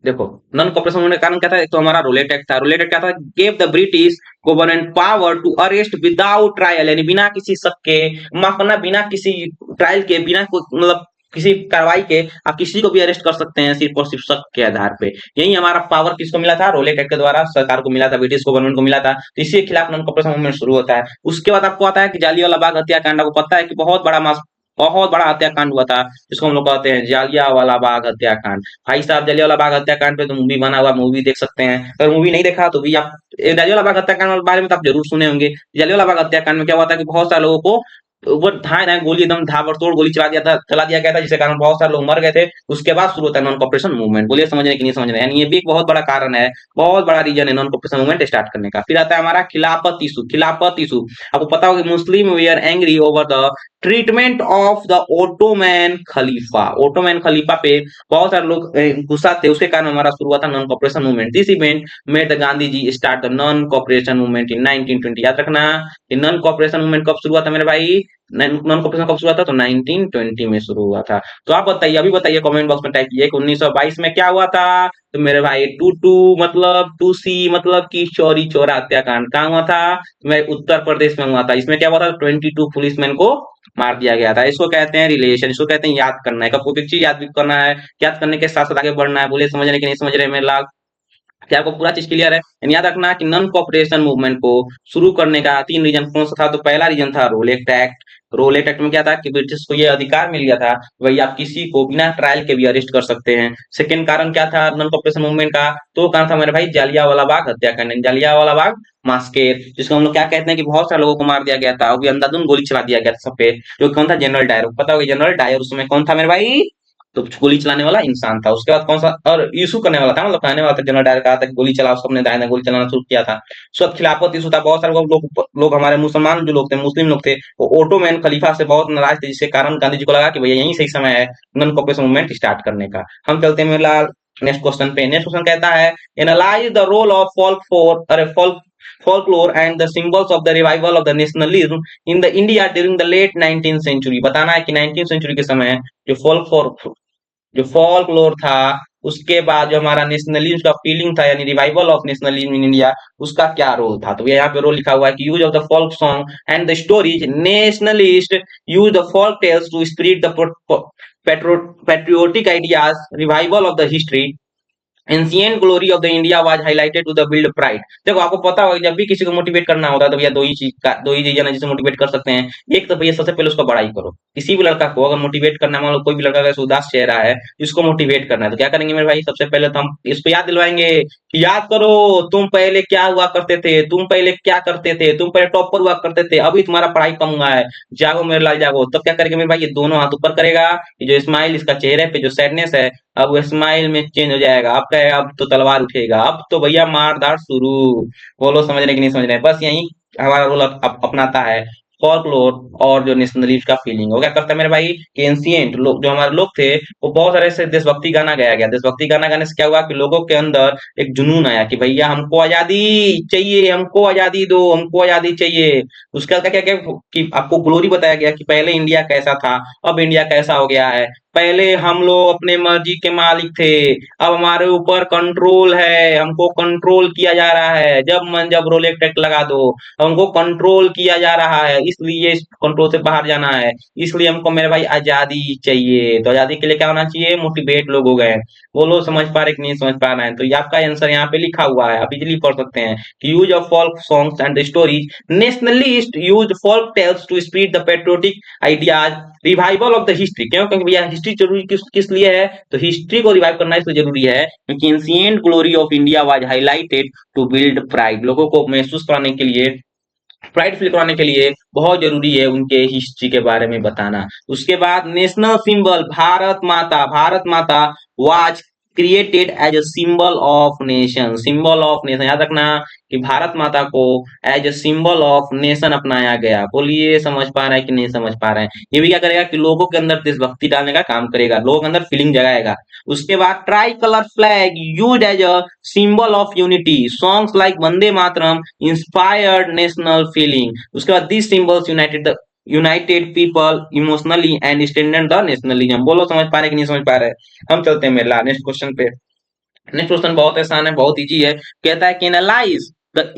देखो नॉन कॉपरेशन होने का कारण क्या था, एक तो हमारा रोलेट एक्ट था। रोलेट एक्ट क्या था, gave the British government power to arrest without trial, यानी बिना किसी शक के, माफ करना बिना किसी ट्रायल के, बिना मतलब किसी कार्रवाई के आप किसी को भी अरेस्ट कर सकते हैं सिर्फ और सिर्फ शक के आधार पे। यही हमारा पावर किसको मिला था, रोलेट एक्ट के द्वारा सरकार को मिला था, ब्रिटिश गवर्नमेंट को मिला था, तो इसी के खिलाफ नॉन कॉपरेशन मूवमेंट शुरू होता है। उसके बाद आपको आता है कि जालियांवाला बाग हत्याकांड। आपको पता है कि बहुत बड़ा हत्याकांड हुआ था, जिसको हम लोग कहते हैं जालियांवाला बाग हत्याकांड। भाई साहब जालियांवाला बाग हत्याकांड पे तो मूवी बना हुआ, मूवी देख सकते हैं, अगर मूवी नहीं देखा तो भी आप जालियांवाला बाग हत्याकांड के बारे में तो आप जरूर सुने होंगे। जालियांवाला बाग हत्याकांड में क्या हुआ था कि बहुत सारे लोगों को वो धाए धाए गोली, एकदम धाबड़तोड़ गोली चला दिया गया था, जिसके कारण बहुत सारे लोग मर गए थे। उसके बाद शुरू होता है नॉन कॉपरेशन मूवमेंट। बोलिए समझ रहे हैं कि नहीं समझ रहे हैं। यानी ये भी एक बहुत बड़ा कारण है, बहुत बड़ा रीजन है नॉन कॉपरेशन मूवमेंट स्टार्ट करने का। फिर आता है हमारा खिलाफत इशू। खिलाफत इशू आपको पता होगा, Muslim we are angry over the treatment of the Ottoman खलीफा। ओटोमैन खलीफा पे बहुत सारे लोग गुस्सा थे, उसके कारण हमारा शुरू हुआ था non cooperation movement. This event made the Gandhi ji start the non cooperation movement in 1920। याद रखना, ये नॉन कॉपरेशन मूवमेंट कब शुरू हुआ था मेरे भाई, नॉन कॉपरेशन कब शुरू हुआ था, तो 1920 में शुरू हुआ था। तो आप बताइए, अभी बताइए कमेंट बॉक्स में टाइप कीजिए कि 1922 में क्या हुआ था। तो मेरे भाई टू मतलब टू सी मतलब कि चौरी चौरा हत्याकांड कहाँ हुआ था, मैं उत्तर प्रदेश में हुआ था। इसमें क्या हुआ था, 22 पुलिसमैन को मार दिया गया था। इसको कहते हैं रिलेशन, इसको कहते हैं याद करना है, कब कोई चीज याद भी करना है, याद करने के साथ साथ आगे बढ़ना है। बोले समझ रहे कि नहीं समझ रहे मेरे लाल, क्या आपको पूरा चीज क्लियर है। याद रखना कि नॉन कॉपरेशन मूवमेंट को शुरू करने का 3 रीजन कौन सा था, तो पहला रीजन था रोलेट एक्ट। रोलेट एक्ट में क्या था कि ब्रिटिश को यह अधिकार मिल गया था, वही आप किसी को बिना ट्रायल के भी अरेस्ट कर सकते हैं। सेकंड कारण क्या था नॉन कॉपरेशन मूवमेंट का, तो कारण था मेरे भाई जालियांवाला बाग हत्याकांड, जालियांवाला बाग मास्केर, जिसको हम लोग क्या कहते हैं कि बहुत सारे लोगों को मार दिया गया था, वो भी अंधाधुंध गोली चला दिया गया था सब पे। जो कौन था, जनरल डायर। पता होगा जनरल डायर उसमें कौन था मेरे भाई, तो गोली चलाने वाला इंसान था। उसके बाद कौन सा, और इशू करने वाला था, मतलब कहने वाला था, जनरल डायर कहा था कि गोली चलाओ, सबने दाएं गोली चलाना शुरू किया था। उसके बाद खिलाफत इशू था, बहुत सारे लोग हमारे मुसलमान जो लोग थे, मुस्लिम लोग थे, वो ओटोमैन खलीफा से बहुत नाराज थे, जिसके कारण गांधी जी को लगा कि भैया यही सही समय है नॉन कॉपरेशन मूवमेंट स्टार्ट करने का। हम चलते हैं मेरा नेक्स्ट क्वेश्चन पे। नेक्स्ट क्वेश्चन कहता है, analyse the role of folklore and the symbols of the revival of the nationalism in the India during the late 19th century। बताना है कि 19th सेंचुरी के समय जो फोल्क लोर था, उसके बाद जो हमारा नेशनलिज्म का फीलिंग था, यानी revival of nationalism in India, उसका क्या रोल था। तो यहाँ पे रोल लिखा हुआ है कि use of the folk song and the stories, nationalist use the folk tales to spirit the patriotic ideas, revival of the history, ancient glory of the India was highlighted to the build pride. देखो आपको पता होगा जब भी किसी को motivate करना होता है तो भैया दो ही चीजें ना जिससे मोटिवेट कर सकते हैं। एक तो भैया सबसे पहले उसका बड़ाई करो। किसी भी लड़का को अगर मोटिवेट करना है, मान लो कोई भी लड़का का उदास चेहरा है, इसको मोटिवेट करना है तो क्या करेंगे मेरे भाई, सबसे पहले तो हम इसको याद दिलवाएंगे कि याद करो तुम पहले क्या हुआ करते थे, तुम पहले क्या करते थे, तुम पहले टॉपर हुआ करते थे, अभी तुम्हारा पढ़ाई कम हुआ है, जागो मेरे लाल जागो। तब क्या करेंगे मेरे भाई, ये दोनों हाथ ऊपर करेगा, ये जो स्माइल इसका चेहरे पे जो सैडनेस है अब वो स्माइल में चेंज हो जाएगा। अब कहेगा अब तो तलवार उठेगा, अब तो भैया मार धाड़ शुरू। बोलो समझ रहे कि नहीं समझ रहे, बस यही हमारा रोल अपनाता है फॉल्कलोर और जो नेशनलिस्ट का फीलिंग। वो क्या करता है मेरे भाई कि एंशिएंट लोग जो हमारे लोग थे वो बहुत सारे ऐसे देशभक्ति गाना गाया गया। देशभक्ति गाना गाने से क्या हुआ कि लोगों के अंदर एक जुनून आया कि भैया हमको आजादी चाहिए, हमको आजादी दो, हमको आजादी चाहिए। उसका क्या क्या क्या कि आपको ग्लोरी बताया गया कि पहले इंडिया कैसा था, अब इंडिया कैसा हो गया है। पहले हम लोग अपने मर्जी के मालिक थे, अब हमारे ऊपर कंट्रोल है, हमको कंट्रोल किया जा रहा है, जब मन जब रोल एक टैक लगा दो, हमको कंट्रोल किया जा रहा है, इसलिए इस कंट्रोल से बाहर जाना है, इसलिए हमको मेरे भाई आजादी चाहिए। तो आजादी के लिए क्या होना चाहिए, मोटिवेट लोग हो गए। वो लोग समझ पा रहे कि नहीं समझ पा रहे हैं, तो ये आपका आंसर यहाँ पे लिखा हुआ है, आप इजिली पढ़ सकते हैं कि use of folk songs and stories, nationalist use folk tales to spread the patriotic ideas, revival of the history. क्यों, क्योंकि भैया हिस्ट्री जरूरी किस लिए है, तो हिस्ट्री को रिवाइव करना इसलिए जरूरी है क्योंकि ancient glory of India was highlighted to build pride. लोगों को महसूस कराने के लिए, प्राइड फील कराने के लिए बहुत जरूरी है उनके हिस्ट्री के बारे में बताना। उसके बाद national symbol Bharat Mata, Bharat Mata was created as a symbol of nation, symbol of nation. याद रखना कि भारत माता को as a symbol of nation अपनाया गया। बोलिए समझ पा रहे हैं कि नहीं समझ पा रहे हैं। ये भी क्या करेगा कि लोगों के अंदर देशभक्ति डालने का काम करेगा, लोगों के अंदर फीलिंग जगाएगा। उसके बाद tricolour flag used as a symbol of unity, songs like Vande Mataram inspired national feeling. उसके बाद this symbols united people emotionally and strengthened the nationalism. बोलो समझ पा रहे कि नहीं समझ पा रहे। हम चलते हैं मेरे नेक्स्ट क्वेश्चन पे। नेक्स्ट क्वेश्चन बहुत आसान है, बहुत इजी है। कहता है कि analyse the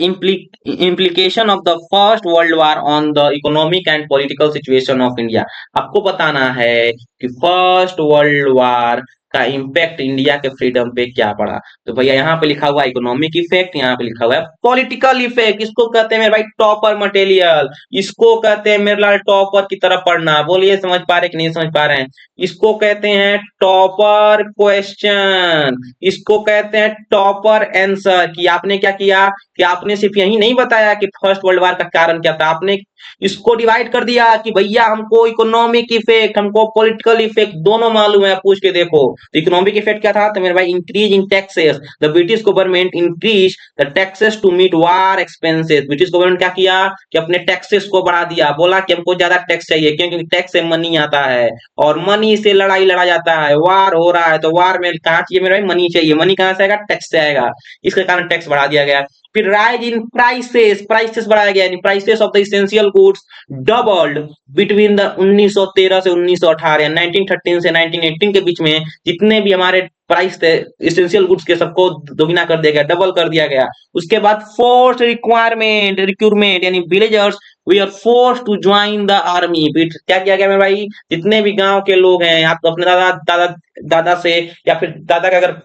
implication of the first world war on the economic and political situation of India। आपको बताना है कि फर्स्ट वर्ल्ड वार का इम्पैक्ट इंडिया के फ्रीडम पे क्या पड़ा। तो भैया यहाँ पे लिखा हुआ है इकोनॉमिक इफेक्ट, यहाँ पे लिखा हुआ है पॉलिटिकल इफेक्ट। इसको कहते हैं मेरे भाई टॉपर मटेरियल, इसको कहते हैं मेरे लाल टॉपर की तरफ पढ़ना। बोलिए समझ पा रहे कि नहीं समझ पा रहे हैं। इसको कहते हैं टॉपर क्वेश्चन, इसको कहते हैं टॉपर आंसर। कि आपने क्या किया कि आपने सिर्फ यही नहीं बताया कि फर्स्ट वर्ल्ड वार का कारण क्या था, आपने इसको डिवाइड कर दिया कि भैया हमको इकोनॉमिक इफेक्ट, हमको पॉलिटिकल इफेक्ट दोनों मालूम है, पूछ के देखो। तो इकोनॉमिक इफेक्ट क्या था, तो मेरे भाई increase in taxes, the British government increase the taxes to meet war expenses. British government क्या किया कि अपने टैक्सेस को बढ़ा दिया, बोला कि हमको ज्यादा टैक्स चाहिए, क्योंकि टैक्स से मनी आता है और मनी से लड़ाई लड़ा जाता है। वार हो रहा है तो वार में कहाँ चाहिए मेरे भाई, मनी चाहिए। मनी कहाँ से आएगा, टैक्स से आएगा, इसके कारण टैक्स बढ़ा दिया गया। फिर राइज इन प्राइसेस, प्राइसेस बढ़ाया गया, यानी prices of the essential goods doubled between the 1913 से 1918 या 1913 से 1918 के बीच में जितने भी हमारे प्राइस थे इसेंशियल गुड्स के सबको दोगुना कर दिया गया, डबल कर दिया गया। उसके बाद फोर्स रिक्वायरमेंट रिक्रूटमेंट, यानी villagers we are force to join the army. क्या किया गया मेरे भाई, जितने भी गांव के लोग हैं, आप अपने दादा दादा दादा से या फिर दादा का अगर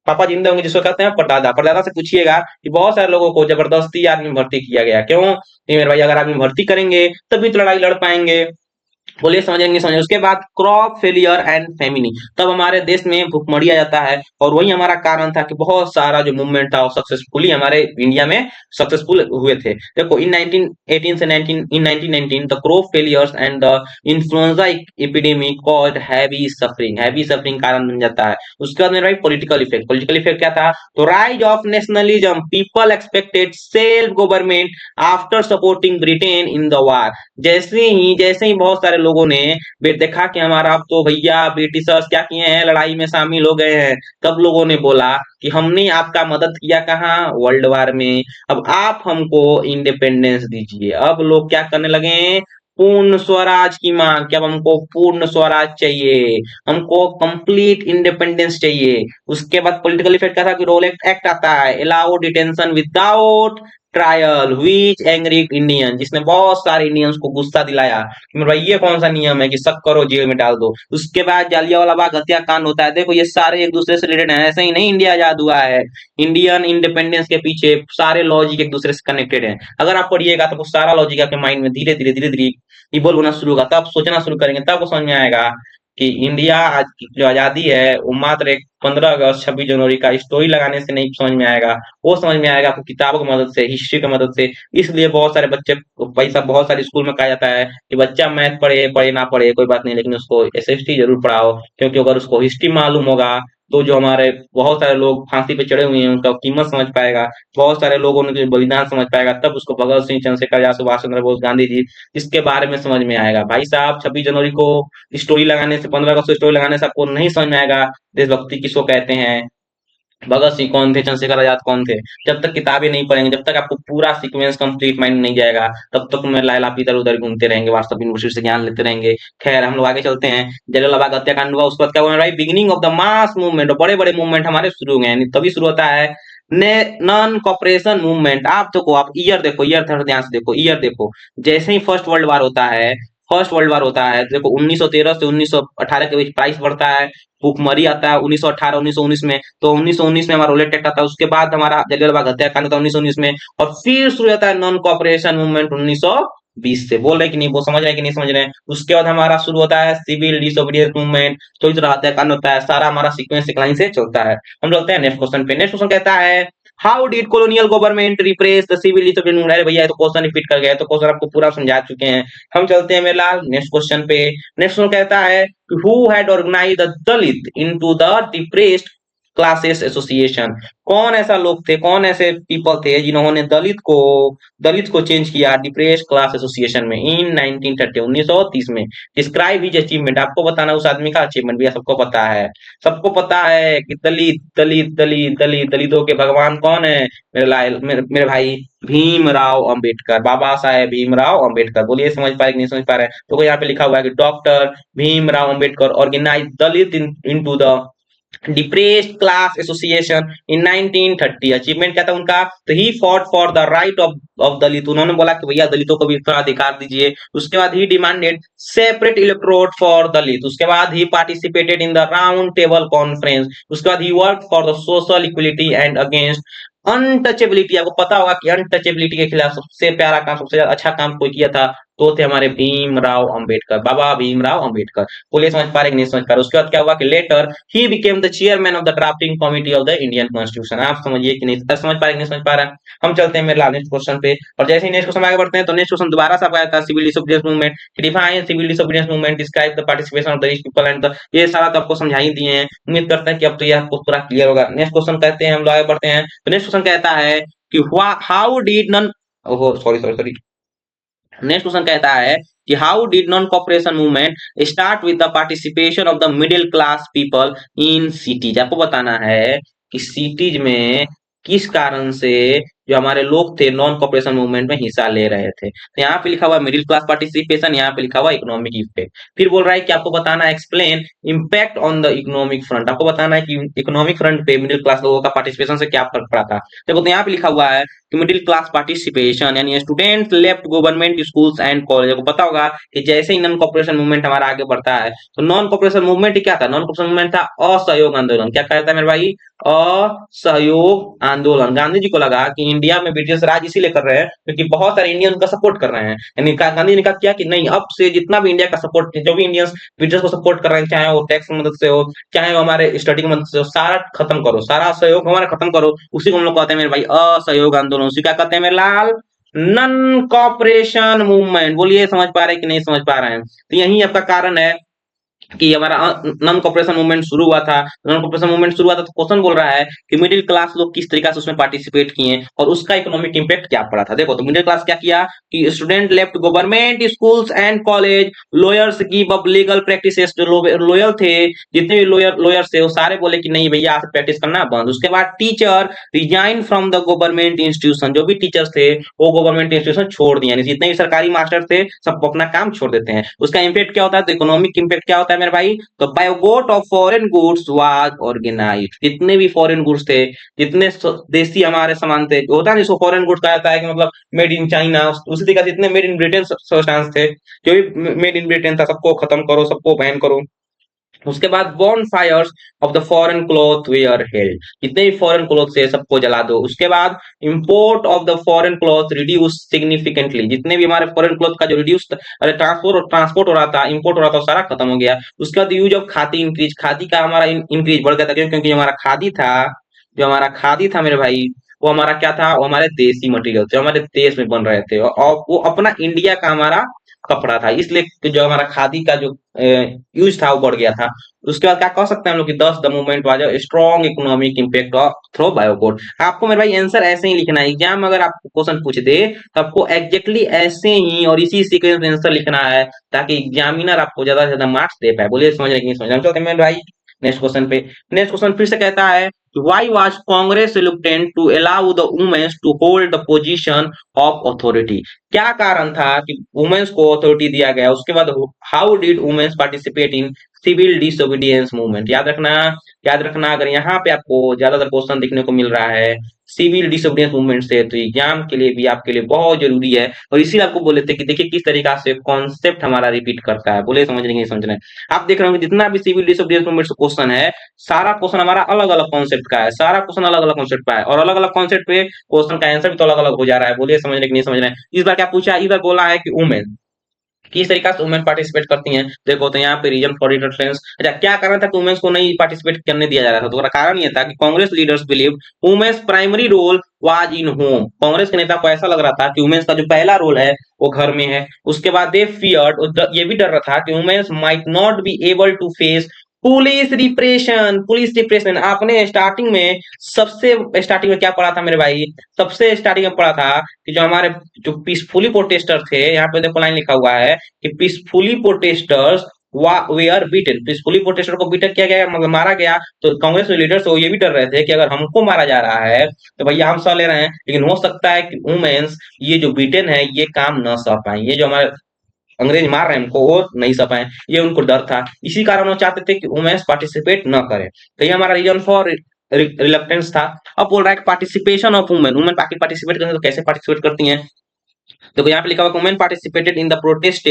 पापा जिंदा होंगे जिसको कहते हैं परदादा, परदादा से पूछिएगा कि बहुत सारे लोगों को जबरदस्ती आर्मी में भर्ती किया गया। क्यों, नहीं मेरे भाई, अगर आर्मी में भर्ती करेंगे तभी तो लड़ाई लड़ पाएंगे। बोलिए समझेंगे समझे। उसके बाद क्रॉप फेलियर एंड फेमिनी, तब हमारे देश में भूखमरी आ जाता है और वही हमारा कारण था कि बहुत सारा जो मूवमेंट था वो सक्सेसफुली हमारे इंडिया में सक्सेसफुल हुए थे। देखो इन 1918 से 1919 the crop failures and the influenza epidemic caused heavy suffering, heavy suffering कारण बन जाता है। उसके बाद मेरा भाई पॉलिटिकल इफेक्ट, पॉलिटिकल इफेक्ट क्या था, तो rise of nationalism, people expected self government after supporting Britain in the war. जैसे ही बहुत सारे लोगों ने देखा कि हमारा अब तो भैया ब्रिटिशर्स क्या किए हैं, लड़ाई में शामिल हो गए हैं, तब लोगों ने बोला कि हमने आपका मदद किया कहाँ, वर्ल्ड वार में, अब आप हमको इंडिपेंडेंस दीजिए। अब लोग क्या करने लगे, पूर्ण स्वराज की मांग, कि अब हमको पूर्ण स्वराज चाहिए, हमको कंप्लीट इंडिपेंडेंस चाहिए। उसके बाद पॉलिटिकल इफेक्ट क्या था कि रोल एक्ट आता है, allow detention without trial which angered Indian, जिसने बहुत सारे इंडियंस को गुस्सा दिलाया कि मेरे भाई ये कौन सा नियम है कि शक करो जेल में डाल दो। उसके बाद जालियांवाला बाग हत्याकांड होता है। देखो ये सारे एक दूसरे से रिलेटेड हैं, ऐसे ही नहीं इंडिया आजाद हुआ है। इंडियन इंडिपेंडेंस के पीछे सारे लॉजिक एक दूसरे से कनेक्टेड हैं। अगर आप पढ़िएगा तो वो सारा लॉजिक आपके माइंड में धीरे धीरे इवोल्व होना शुरू होगा, तब सोचना शुरू करेंगे, तब वो समझ में आएगा कि इंडिया आज की जो आजादी है वो मात्र एक 15 अगस्त 26 जनवरी का स्टोरी लगाने से नहीं समझ में आएगा। वो समझ में आएगा आपको किताबों की मदद से, हिस्ट्री की मदद से। इसलिए बहुत सारे बच्चे पैसा बहुत सारे स्कूल में कहा जाता है कि बच्चा मैथ पढ़े पढ़े ना पढ़े कोई बात नहीं, लेकिन उसको एसएसटी जरूर पढ़ाओ, क्योंकि अगर उसको हिस्ट्री मालूम होगा तो जो हमारे बहुत सारे लोग फांसी पे चढ़े हुए हैं उनका कीमत समझ पाएगा, बहुत सारे लोगों ने जो बलिदान समझ पाएगा, तब उसको भगत सिंह, चंद्रशेखर आजाद, सुभाष चंद्र बोस, गांधी जी इसके बारे में समझ में आएगा। भाई साहब 26 जनवरी को स्टोरी लगाने से, 15 अगस्त को स्टोरी लगाने से आपको नहीं समझ में आएगा देशभक्ति किसको कहते हैं, भगत सिंह कौन थे, चंद्रशेखर आजाद कौन थे। जब तक किताबें नहीं पढ़ेंगे, जब तक आपको पूरा सीक्वेंस कंप्लीट माइंड में नहीं जाएगा, तब तक में लाइल आप इधर उधर घूमते रहेंगे, व्हाट्सएप यूनिवर्सिटी से ज्ञान लेते रहेंगे। खैर हम लोग आगे चलते हैं। जलियांवाला बाग हत्याकांड हुआ, उसके बाद क्या हुआ भाई, beginning of the mass movement, बड़े बड़े मूवमेंट हमारे शुरू हो गए हैं। तभी शुरू होता है नॉन कॉपरेशन मूवमेंट। आप देखो, आप ईयर देखो, ईयर थोड़ा ध्यान से देखो, ईयर देखो। जैसे ही फर्स्ट वर्ल्ड वार होता है, फर्स्ट वर्ल्ड वार होता है, देखो 1913 से 1918 के बीच प्राइस बढ़ता है। भूखमरी आता है 1918 1919 में, तो 1919 में हमारा रोलेट एक्ट आता है। उसके बाद हमारा जलियांवाला बाग हत्याकांड होता है 1919 में, और फिर शुरू होता है नॉन कॉपरेशन मूवमेंट 1920 से। बोल रहे कि नहीं, वो समझ रहे हैं कि नहीं समझ रहे हैं। उसके बाद हमारा शुरू होता है सिविल डिसोबीडियंस मूवमेंट, तो इस तरह हत्याकांड होता है। सारा हमारा सीक्वेंस एक लाइन से चलता है। हम चलते हैं नेक्स्ट क्वेश्चन पे। नेक्स्ट क्वेश्चन कहता है how did colonial government repress the civil disobedience movement. अरे भैया ये तो क्वेश्चन रिपीट कर गया है, तो क्वेश्चन आपको पूरा समझा चुके हैं। हम चलते हैं मेरे लाल नेक्स्ट क्वेश्चन पे। नेक्स्ट क्वेश्चन कहता है who had organized the Dalit into the depressed classes association। कौन ऐसा लोग थे, कौन ऐसे पीपल थे जिन्होंने दलित को चेंज किया डिप्रेस्ड क्लास एसोसिएशन में इन 1930 1930 में। डिस्क्राइब हिज अचीवमेंट, आपको बताना उस आदमी का अचीवमेंट भी सबको पता है। सबको पता है कि दलित दलित दलित दलित दलितों के भगवान कौन है, मेरे भाई भीमराव अंबेडकर, बाबा साहेब भीमराव अंबेडकर। बोलिए समझ पा रहे कि नहीं समझ पा रहे हैं। तो यहाँ पे लिखा हुआ है कि doctor Bhimrao Ambedkar organize Dalit into the depressed class association in 1930। Achievement क्या था उनका, तो ही fought for the right of Dalit. उन्होंने बोला कि भैया दलितों को भी थोड़ा अधिकार दीजिए। उसके बाद ही demanded separate electorate for Dalit. उसके बाद ही participated in the round table conference. उसके बाद ही work for the social equality and against untouchability. आपको पता होगा कि अनटचेबिलिटी के खिलाफ सबसे प्यारा काम, सबसे ज्यादा अच्छा काम कोई किया था तो थे हमारे भीमराव अंबेडकर, बाबा भीमराव अंबेडकर। बोलिए समझ पा रहे कि नहीं समझ पा रहे। उसके बाद क्या हुआ कि later he became the chairman of the drafting committee of the Indian constitution. आप समझिए कि नहीं समझ पा रहे कि नहीं समझ पा रहे हैं। हम चलते हैं मेरे नेक्स्ट क्वेश्चन पे, और जैसे ही नेक्स्ट क्वेश्चन आगे बढ़ते हैं तो नेक्स्ट क्वेश्चन दोबारा से आपका आता है civil disobedience movement. Define civil disobedience movement, describe the participation of the rich people and the, ये सारा तो आपको समझा ही दिए हैं। उम्मीद करते हैं कि अब तो ये आपको पूरा क्लियर होगा। नेक्स्ट क्वेश्चन कहते हैं, हम लोग आगे बढ़ते हैं तो नेक्स्ट क्वेश्चन कहता है कि हाउ डिड नन, ओहो sorry sorry sorry, next question कहता है कि how did non cooperation movement start with the participation of the middle class people in cities. आपको बताना है कि सिटीज में किस कारण से जो हमारे लोग थे नॉन कॉपरेशन मूवमेंट में हिस्सा ले रहे थे। तो यहाँ पे लिखा हुआ मिडिल क्लास पार्टिसिपेशन, यहाँ पे लिखा हुआ इकोनॉमिक इफेक्ट। फिर बोल रहा है कि आपको बताना है explain impact on the economic front. आपको बताना है कि इकोनॉमिक फ्रंट पे मिडिल क्लास लोगों का पार्टिसिपेशन से क्या फर्क पड़ा था। देखो तो यहाँ पे लिखा हुआ है कि मिडिल क्लास पार्टिसिपेशन यानी student left government schools and college. को पता होगा कि जैसे ही नॉन कॉपरेशन मूवमेंट हमारा आगे बढ़ता है तो नॉन कॉपरेशन मूवमेंट क्या था, नॉन कॉपरेशन मूवमेंट था असहयोग आंदोलन। क्या कहता है मेरे भाई, असहयोग आंदोलन। गांधी जी को लगा कि इंडिया में ब्रिटिश राज इसीलिए कर रहे हैं क्योंकि बहुत सारे इंडियन उनका सपोर्ट कर रहे हैं। यानी गांधी ने कहा क्या कि नहीं, अब से जितना भी इंडिया का सपोर्ट, जो भी इंडियंस ब्रिटिश को सपोर्ट कर रहे हैं, चाहे वो टैक्स की मदद से हो, चाहे वो हमारे स्टडी की मदद से हो, सारा खत्म करो, सारा सहयोग हमारा खत्म करो। उसी को हम लोग कहते हैं मेरे भाई असहयोग आंदोलन। उसी का कहते हैं मेरे लाल नॉन कॉपरेशन मूवमेंट। बोलिए समझ पा रहे हैं कि नहीं समझ पा रहे हैं। तो यही आपका कारण है कि हमारा नॉन कॉपरेशन मूवमेंट शुरू हुआ था। नॉन कॉपरेशन मूवमेंट शुरू हुआ था तो क्वेश्चन बोल रहा है कि मिडिल क्लास लोग किस तरीके से उसमें पार्टिसिपेट किए और उसका इकोनॉमिक इंपैक्ट क्या पड़ा था। देखो तो मिडिल क्लास क्या किया कि student left government schools and college, lawyers give up legal practices. जो लॉयर थे, जितने भी लॉयर्स थे वो सारे बोले कि नहीं भैया आज प्रैक्टिस करना बंद। उसके बाद teacher resign from the government institution. जो भी टीचर्स थे वो गवर्नमेंट इंस्टीट्यूशन छोड़ दिए, जितने भी सरकारी मास्टर थे सब अपना काम छोड़ देते हैं। उसका इंपैक्ट क्या होता है, तो इकोनॉमिक इंपैक्ट क्या होता है मेरे भाई, तो boycott of foreign goods was organised. जितने भी फॉरेन गुड्स थे, जितने देसी हमारे सामान थे, होता है ना जिसको फॉरेन गुड्स कहा जाता है कि मतलब मेड इन चाइना, उसी तरीके से जितने मेड इन ब्रिटेन सब्सटेंस थे, जो भी मेड इन ब्रिटेन था, सबको खत्म करो, सबको बैन करो। उसके बाद bonfires of the foreign cloth were held. जितने भी फॉरेन क्लॉथ है सबको जला दो। उसके बाद import of the foreign cloth reduce significantly. जितने भी हमारे फॉरेन क्लॉथ का जो रिड्यूस, अरे ट्रांसपोर्ट हो रहा था, इंपोर्ट हो रहा था, वो सारा खत्म हो गया। उसके बाद use of khadi increase. Khadi का हमारा इंक्रीज बढ़ गया था। क्यों? क्योंकि हमारा खादी था, जो हमारा खादी था मेरे भाई, वो हमारा क्या था, वो हमारे देसी मटेरियल थे, हमारे देश में बन रहे थे, और वो अपना इंडिया का हमारा कपड़ा था, इसलिए जो हमारा खादी का जो यूज था वो बढ़ गया था। उसके बाद क्या कह सकते हैं हम लोग कि thus the movement was strong economic impact of through boycott. आपको मेरे भाई आंसर ऐसे ही लिखना है। एग्जाम में अगर आपको क्वेश्चन पूछ दे तो आपको एग्जैक्टली ऐसे ही और इसी सीक्वेंस में आंसर लिखना है, ताकि एग्जामिनर आपको ज्यादा से ज्यादा मार्क्स दे पाए। बोलिए समझ रहे कि नहीं समझ रहे? हम चलते हैं मेरे भाई नेक्स्ट क्वेश्चन पे। नेक्स्ट क्वेश्चन फिर से कहता है, why was Congress reluctant to allow the women to hold the position of authority? क्या कारण था कि वुमेन्स को अथॉरिटी दिया गया? उसके बाद how did womens participate in civil disobedience movement? याद रखना, याद रखना, अगर यहाँ पे आपको ज्यादातर क्वेश्चन देखने को मिल रहा है सिविल डिसोबीडियंस मूवमेंट से, तो एग्जाम के लिए भी आपके लिए बहुत जरूरी है। और इसीलिए आपको बोले थे कि देखिए किस तरीका से कॉन्सेप्ट हमारा रिपीट करता है। बोले समझ रहे नहीं समझ रहे? आप देख रहे हो जितना भी सिविल डिसोबीडियंस मूवमेंट से क्वेश्चन है, सारा क्वेश्चन हमारा अलग अलग कॉन्सेप्ट का है, सारा क्वेश्चन अलग अलग कॉन्सेप्ट का है, और अलग अलग कॉन्सेप्ट पे क्वेश्चन का आंसर भी तो अलग अलग हो जा रहा है। बोलिए समझ रहे कि नहीं समझ रहे? इस बार क्या पूछा है? इस बार बोला है कि वुमेन किस तरीका से वुमेन पार्टिसिपेट करती हैं। देखो तो यहाँ पे रीजन फॉर रेफरेंस। अच्छा, क्या कारण था कि वुमेन्स को नहीं पार्टिसिपेट करने दिया जा रहा था? तो कारण ये था कि Congress leaders believe womens primary role was in home. Congress के नेता को ऐसा लग रहा था कि वुमेन्स का जो पहला रोल है वो घर में है। उसके बाद दे फियर्ड, ये भी डर रहा था कि womens might not be able to face police repression. Police repression आपने स्टार्टिंग में, सबसे स्टार्टिंग में क्या पढ़ा था मेरे भाई? सबसे स्टार्टिंग में पढ़ा था कि जो हमारे जो पीसफुली प्रोटेस्टर थे, यहाँ पे देखो लाइन लिखा हुआ है कि peacefully protesters were beaten. Peacefully protester को बीटन किया गया, मतलब मारा गया। तो कांग्रेस के लीडर्स ये भी डर रहे थे कि अगर हमको मारा जा रहा है तो भैया हम सह ले रहे हैं, लेकिन हो सकता है कि वुमेन्स ये जो बीटन है ये काम न सह पाए, ये जो हमारे अंग्रेज मार रहे हैं हमको वो नहीं सह पाए, ये उनको डर था। इसी कारण वो चाहते थे कि वुमेन्स पार्टिसिपेट न करें। तो ये हमारा रीजन फॉर रिलक्टेंस था। अब बोल रहा है participation of women. Women participate करते हैं तो कैसे पार्टिसिपेट करती हैं? देखो यहाँ पे लिखा हुआ women participated in the protest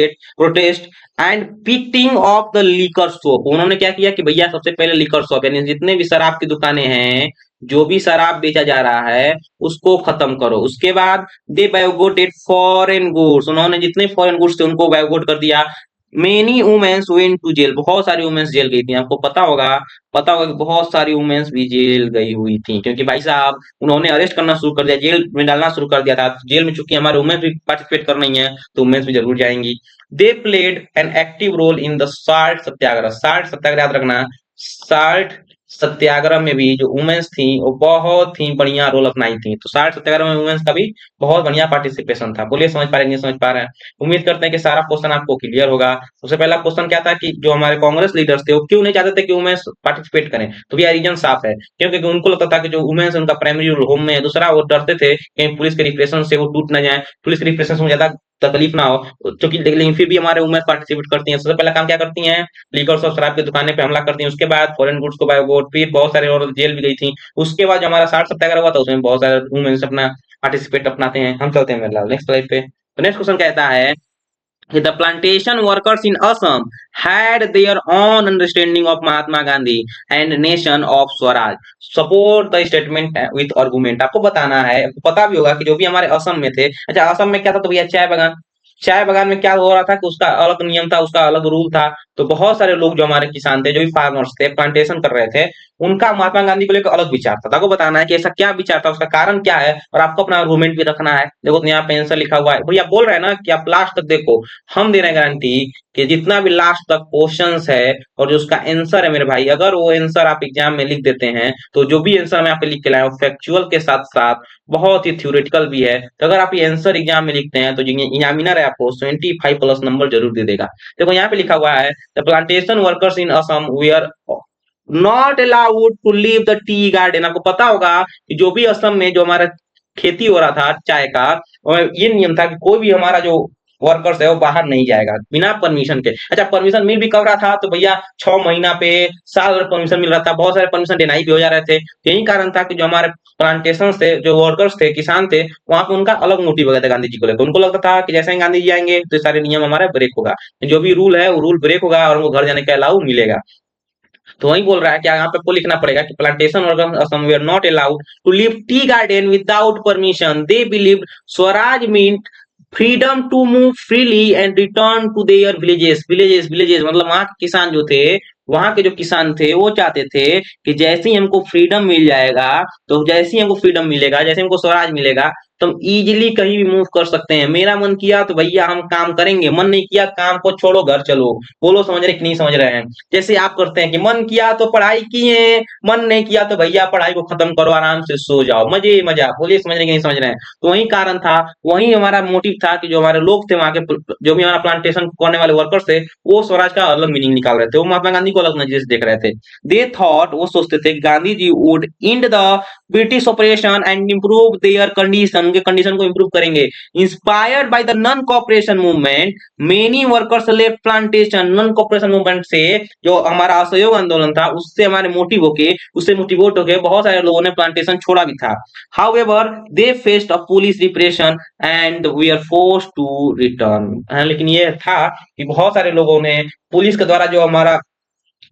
and pitting of the liquor shop. उन्होंने क्या किया कि भैया सबसे पहले लीकर शॉप, यानी जितने भी शराब की दुकानें हैं, जो भी शराब बेचा जा रहा है उसको खत्म करो। उसके बाद दे बायोगोटेड फॉरेन गुड्स। उन्होंने जितने फॉरेन गुड्स थे उनको बायोगोट कर दिया। Many womens went to jail. बहुत सारी वुमेन्स जेल गई थी। आपको पता होगा कि बहुत सारी वुमेन्स भी जेल गई हुई थी, क्योंकि भाई साहब उन्होंने अरेस्ट करना शुरू कर दिया, जेल में डालना शुरू कर दिया था। जेल में चूंकि हमारे वुमेन्स भी पार्टिसिपेट कर रही हैं तो वुमेन्स भी जरूर जाएंगी। They played an active role in the salt Satyagraha. Salt Satyagraha याद रखना, साल्ट सत्याग्रह में भी जो वुमेन्स थी वो बहुत ही बढ़िया रोल अपनाई थी। तो साल्ट सत्याग्रह में वुमेन्स का भी बहुत बढ़िया पार्टिसिपेशन था। बोलिए समझ पा रहे हैं नहीं समझ पा रहे हैं? उम्मीद करते हैं कि सारा क्वेश्चन आपको क्लियर होगा। सबसे पहला क्वेश्चन क्या था कि जो हमारे कांग्रेस लीडर्स थे वो क्यों नहीं चाहते थे कि वुमेन्स पार्टिसिपेट करें? तो भैया रीजन साफ है, क्योंकि उनको लगता था कि जो वुमेन्स उनका प्राइमरी रोल होम में है। दूसरा, वो डरते थे कहीं पुलिस के रिप्रेशन से वो टूट ना जाए, पुलिस के रिप्रेशन से ज्यादा तकलीफ ना हो। क्योंकि लेकिन फिर भी हमारे वुमेन्स पार्टिसिपेट करती हैं। सबसे पहला काम क्या करती हैं? लीकर और शराब की दुकानें पे हमला करती हैं। उसके बाद फॉरेन गुड्स को बायोगोट, फिर बहुत सारे और जेल भी गई थी। उसके बाद जो हमारा 60 सत्याग्रह हुआ था उसमें बहुत सारे वुमेन्स अपना पार्टिसिपेट अपनाते हैं। हम चलते हैं मेरे नेक्स्ट स्लाइड पे। तो नेक्स्ट क्वेश्चन कहता है कि the plantation workers in Assam had their own understanding of Mahatma Gandhi and nation of Swaraj. Support the statement with argument. आपको बताना है, आपको पता भी होगा कि जो भी हमारे असम में थे, अच्छा असम में क्या था? तो भैया चाय बागान में क्या हो रहा था कि उसका अलग नियम था, उसका अलग रूल था। तो बहुत सारे लोग जो हमारे किसान थे, जो भी फार्मर्स थे, प्लांटेशन कर रहे थे, उनका महात्मा गांधी को लेकर अलग विचार था। आपको बताना है कि ऐसा क्या विचार था, उसका कारण क्या है, और आपको अपना आर्गुमेंट भी रखना है। देखो तो यहाँ पे आंसर लिखा हुआ है। भैया बोल रहे हैं ना कि आप लास्ट तक देखो, हम दे रहे हैं गारंटी कि जितना भी लास्ट तक क्वेश्चंस है और जो उसका आंसर है मेरे भाई, अगर वो आंसर आप एग्जाम में लिख देते हैं तो जो भी आंसर मैं आप लिख के लाया हूँ फैक्चुअल के साथ साथ बहुत ही थ्योरेटिकल भी है। तो अगर आप ये आंसर एग्जाम में लिखते हैं तो जो एग्जामिनर है आपको 25+ नंबर जरूर दे देगा। देखो यहाँ पे लिखा हुआ है the plantation workers in Assam were not allowed to leave the tea garden. आपको पता होगा कि जो भी असम में जो हमारा खेती हो रहा था चाय का, और ये नियम था कि कोई भी हमारा जो वर्कर्स है वो बाहर नहीं जाएगा बिना परमिशन के। अच्छा, परमिशन मिल भी कब रहा था, तो भैया 6 महीना पे, साल भर परमिशन मिल रहा था, बहुत सारे परमिशन डिनाई भी हो जा रहे थे। यही कारण था कि जो हमारे प्लांटेशन थे, जो वर्कर्स थे, किसान थे, वहां पे उनका अलग मोटिव हो गया था गांधी जी को लेकर। उनको लगता था कि जैसे ही गांधी जी आएंगे तो ये सारे नियम हमारा ब्रेक होगा, जो भी रूल है वो रूल ब्रेक होगा और उनको घर जाने का अलाउ मिलेगा। तो वही बोल रहा है कि यहाँ पे आपको लिखना पड़ेगा कि plantation workers Assam were not allowed to leave tea garden without permission. They believe swaraj mean freedom to move freely and return to their villages. Villages मतलब वहां के किसान जो थे, वहां के जो किसान थे वो चाहते थे कि जैसे ही हमको फ्रीडम मिल जाएगा, तो जैसे ही हमको फ्रीडम मिलेगा, जैसे हमको स्वराज मिलेगा, तो हम इजीली कहीं भी मूव कर सकते हैं। मेरा मन किया तो भैया हम काम करेंगे, मन नहीं किया काम को छोड़ो घर चलो। बोलो समझ रहे कि नहीं समझ रहे हैं? जैसे आप करते हैं कि मन किया तो पढ़ाई किए, मन नहीं किया तो भैया पढ़ाई को खत्म करो, आराम से सो जाओ, मजे ही मजा। बोलिए समझ रहे कि नहीं समझ रहे हैं? तो वही कारण था, वही हमारा मोटिव था कि जो हमारे लोग थे वहां के, जो भी हमारा प्लांटेशन करने वाले वर्कर्स थे, वो स्वराज का अलग मीनिंग निकाल रहे थे, वो महात्मा गांधी को अलग नजरिए से देख रहे थे। दे थॉट, वो सोचते थे कि Gandhi ji would end the British oppression and improve their condition, उनके कंडीशन को इम्प्रूव करेंगे। Inspired by the non cooperation movement, many workers left plantation. Non cooperation movement से, जो हमारा असहयोग आंदोलन था, उससे हमारे मोटिव होके, उससे मोटिवेट होके बहुत सारे लोगों ने प्लांटेशन छोड़ा भी था। However they faced a police repression and we are force to return. लेकिन ये था कि बहुत सारे लोगों ने पुलिस के द्वारा जो हमारा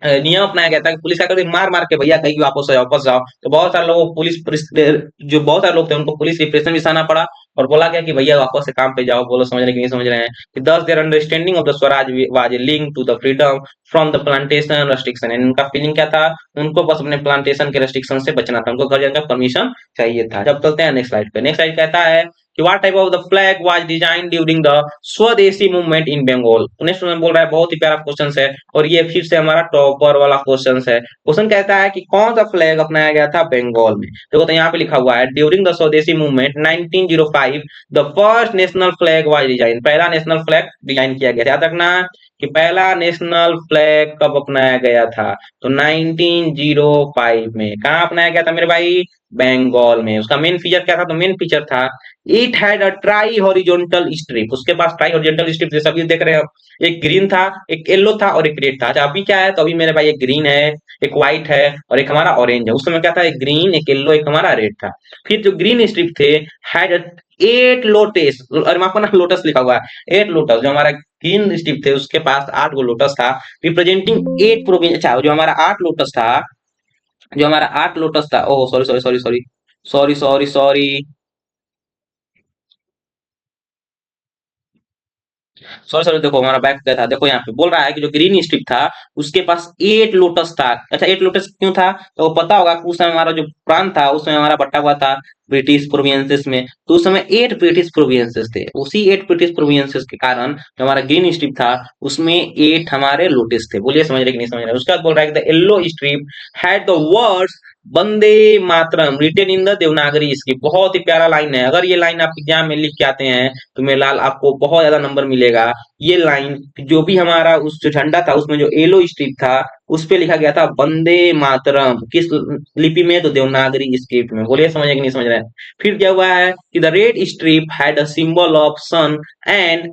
नियम अपनाया गया था कि पुलिस क्या करती, मार मार के भैया कहीं वापस जाओ। तो बहुत सारे लोगों को जो बहुत सारे लोग थे उनको पुलिस रिप्रेशन भी सहना पड़ा, और बोला गया कि भैया वापस से काम पे जाओ। बोलो समझ रहे कि नहीं समझ रहे हैं? कि thus their understanding of the swaraj was link to the freedom from the plantation restriction. इनका फीलिंग क्या था, उनको बस अपने प्लांटेशन के रेस्ट्रिक्शन से बचना था, उनको घर जाने का परमिशन चाहिए था। जब चलते हैं नेक्स्ट स्लाइड पे। नेक्स्ट स्लाइड कहता है कि what type of the flag was designed during the स्वदेशी मूवमेंट इन बंगाल। नेक्स्ट में बोल रहा है, बहुत ही प्यारा क्वेश्चन है, और ये फिर से हमारा टॉपर वाला क्वेश्चन है। क्वेश्चन कहता है कि कौन सा फ्लैग अपनाया गया था बंगाल में। देखो तो यहाँ पे लिखा हुआ है, ड्यूरिंग द स्वदेशी movement 1905 the first national flag was design. पहला नेशनल फ्लैग डिजाइन किया गया था। याद रखना कि पहला नेशनल फ्लैग कब अपनाया गया था, तो 1905 में। कहाँ अपनाया गया था मेरे भाई? बंगाल में। उसका मेन फीचर क्या था, तो मेन फीचर था it had a try horizontal strip. उसके पास ट्राई हॉरिजॉन्टल स्ट्रिप, जैसे अभी देख रहे हैं, एक ग्रीन था, एक येलो था और एक रेड था। अच्छा अभी क्या है, तो अभी मेरे भाई एक ग्रीन है, एक व्हाइट है और एक हमारा ऑरेंज है। उस समय क्या था, एक ग्रीन, एक येलो, एक हमारा रेड था। फिर जो ग्रीन स्ट्रिप थे हैड 8 लोटस, और माफ करना लोटस लिखा हुआ है, 8 लोटस। जो हमारा ग्रीन स्ट्रिप थे उसके पास 8 गो लोटस था, रिप्रेजेंटिंग 8 प्रोविंस। अच्छा जो हमारा 8 लोटस था, जो हमारा 8 लोटस था, oh sorry sorry sorry sorry sorry sorry sorry sorry sorry, देखो हमारा बैक गया था। देखो यहाँ पे बोल रहा है कि जो ग्रीन स्ट्रिप था उसके पास 8 लोटस था। अच्छा 8 लोटस क्यों था, तो वो पता होगा कि उस समय हमारा जो प्रांत था उसमें हमारा बटा हुआ था ब्रिटिश प्रोविंसेस में। तो उस समय 8 ब्रिटिश प्रोविंसेस थे, उसी 8 ब्रिटिश प्रोविंसेस के कारण जो हमारा ग्रीन स्ट्रिप था उसमें 8 हमारे लोटस थे। बोलिए समझ रहे कि नहीं समझ रहे? उसके बाद बोल रहा है कि the yellow strip had the words Vande Mataram written in the Devanagari script. बहुत ही प्यारा लाइन है, अगर ये लाइन आप एग्जाम में लिख के आते हैं तो मेरे लाल आपको बहुत ज्यादा नंबर मिलेगा। ये लाइन, जो भी हमारा उस जो झंडा था उसमें जो येलो स्ट्रिप था उस पे लिखा गया था वंदे मातरम। किस लिपि में, तो देवनागरी स्क्रिप्ट में। बोलिए समझ कि नहीं समझ रहे हैं? फिर क्या हुआ है कि the red strip had a symbol of sun and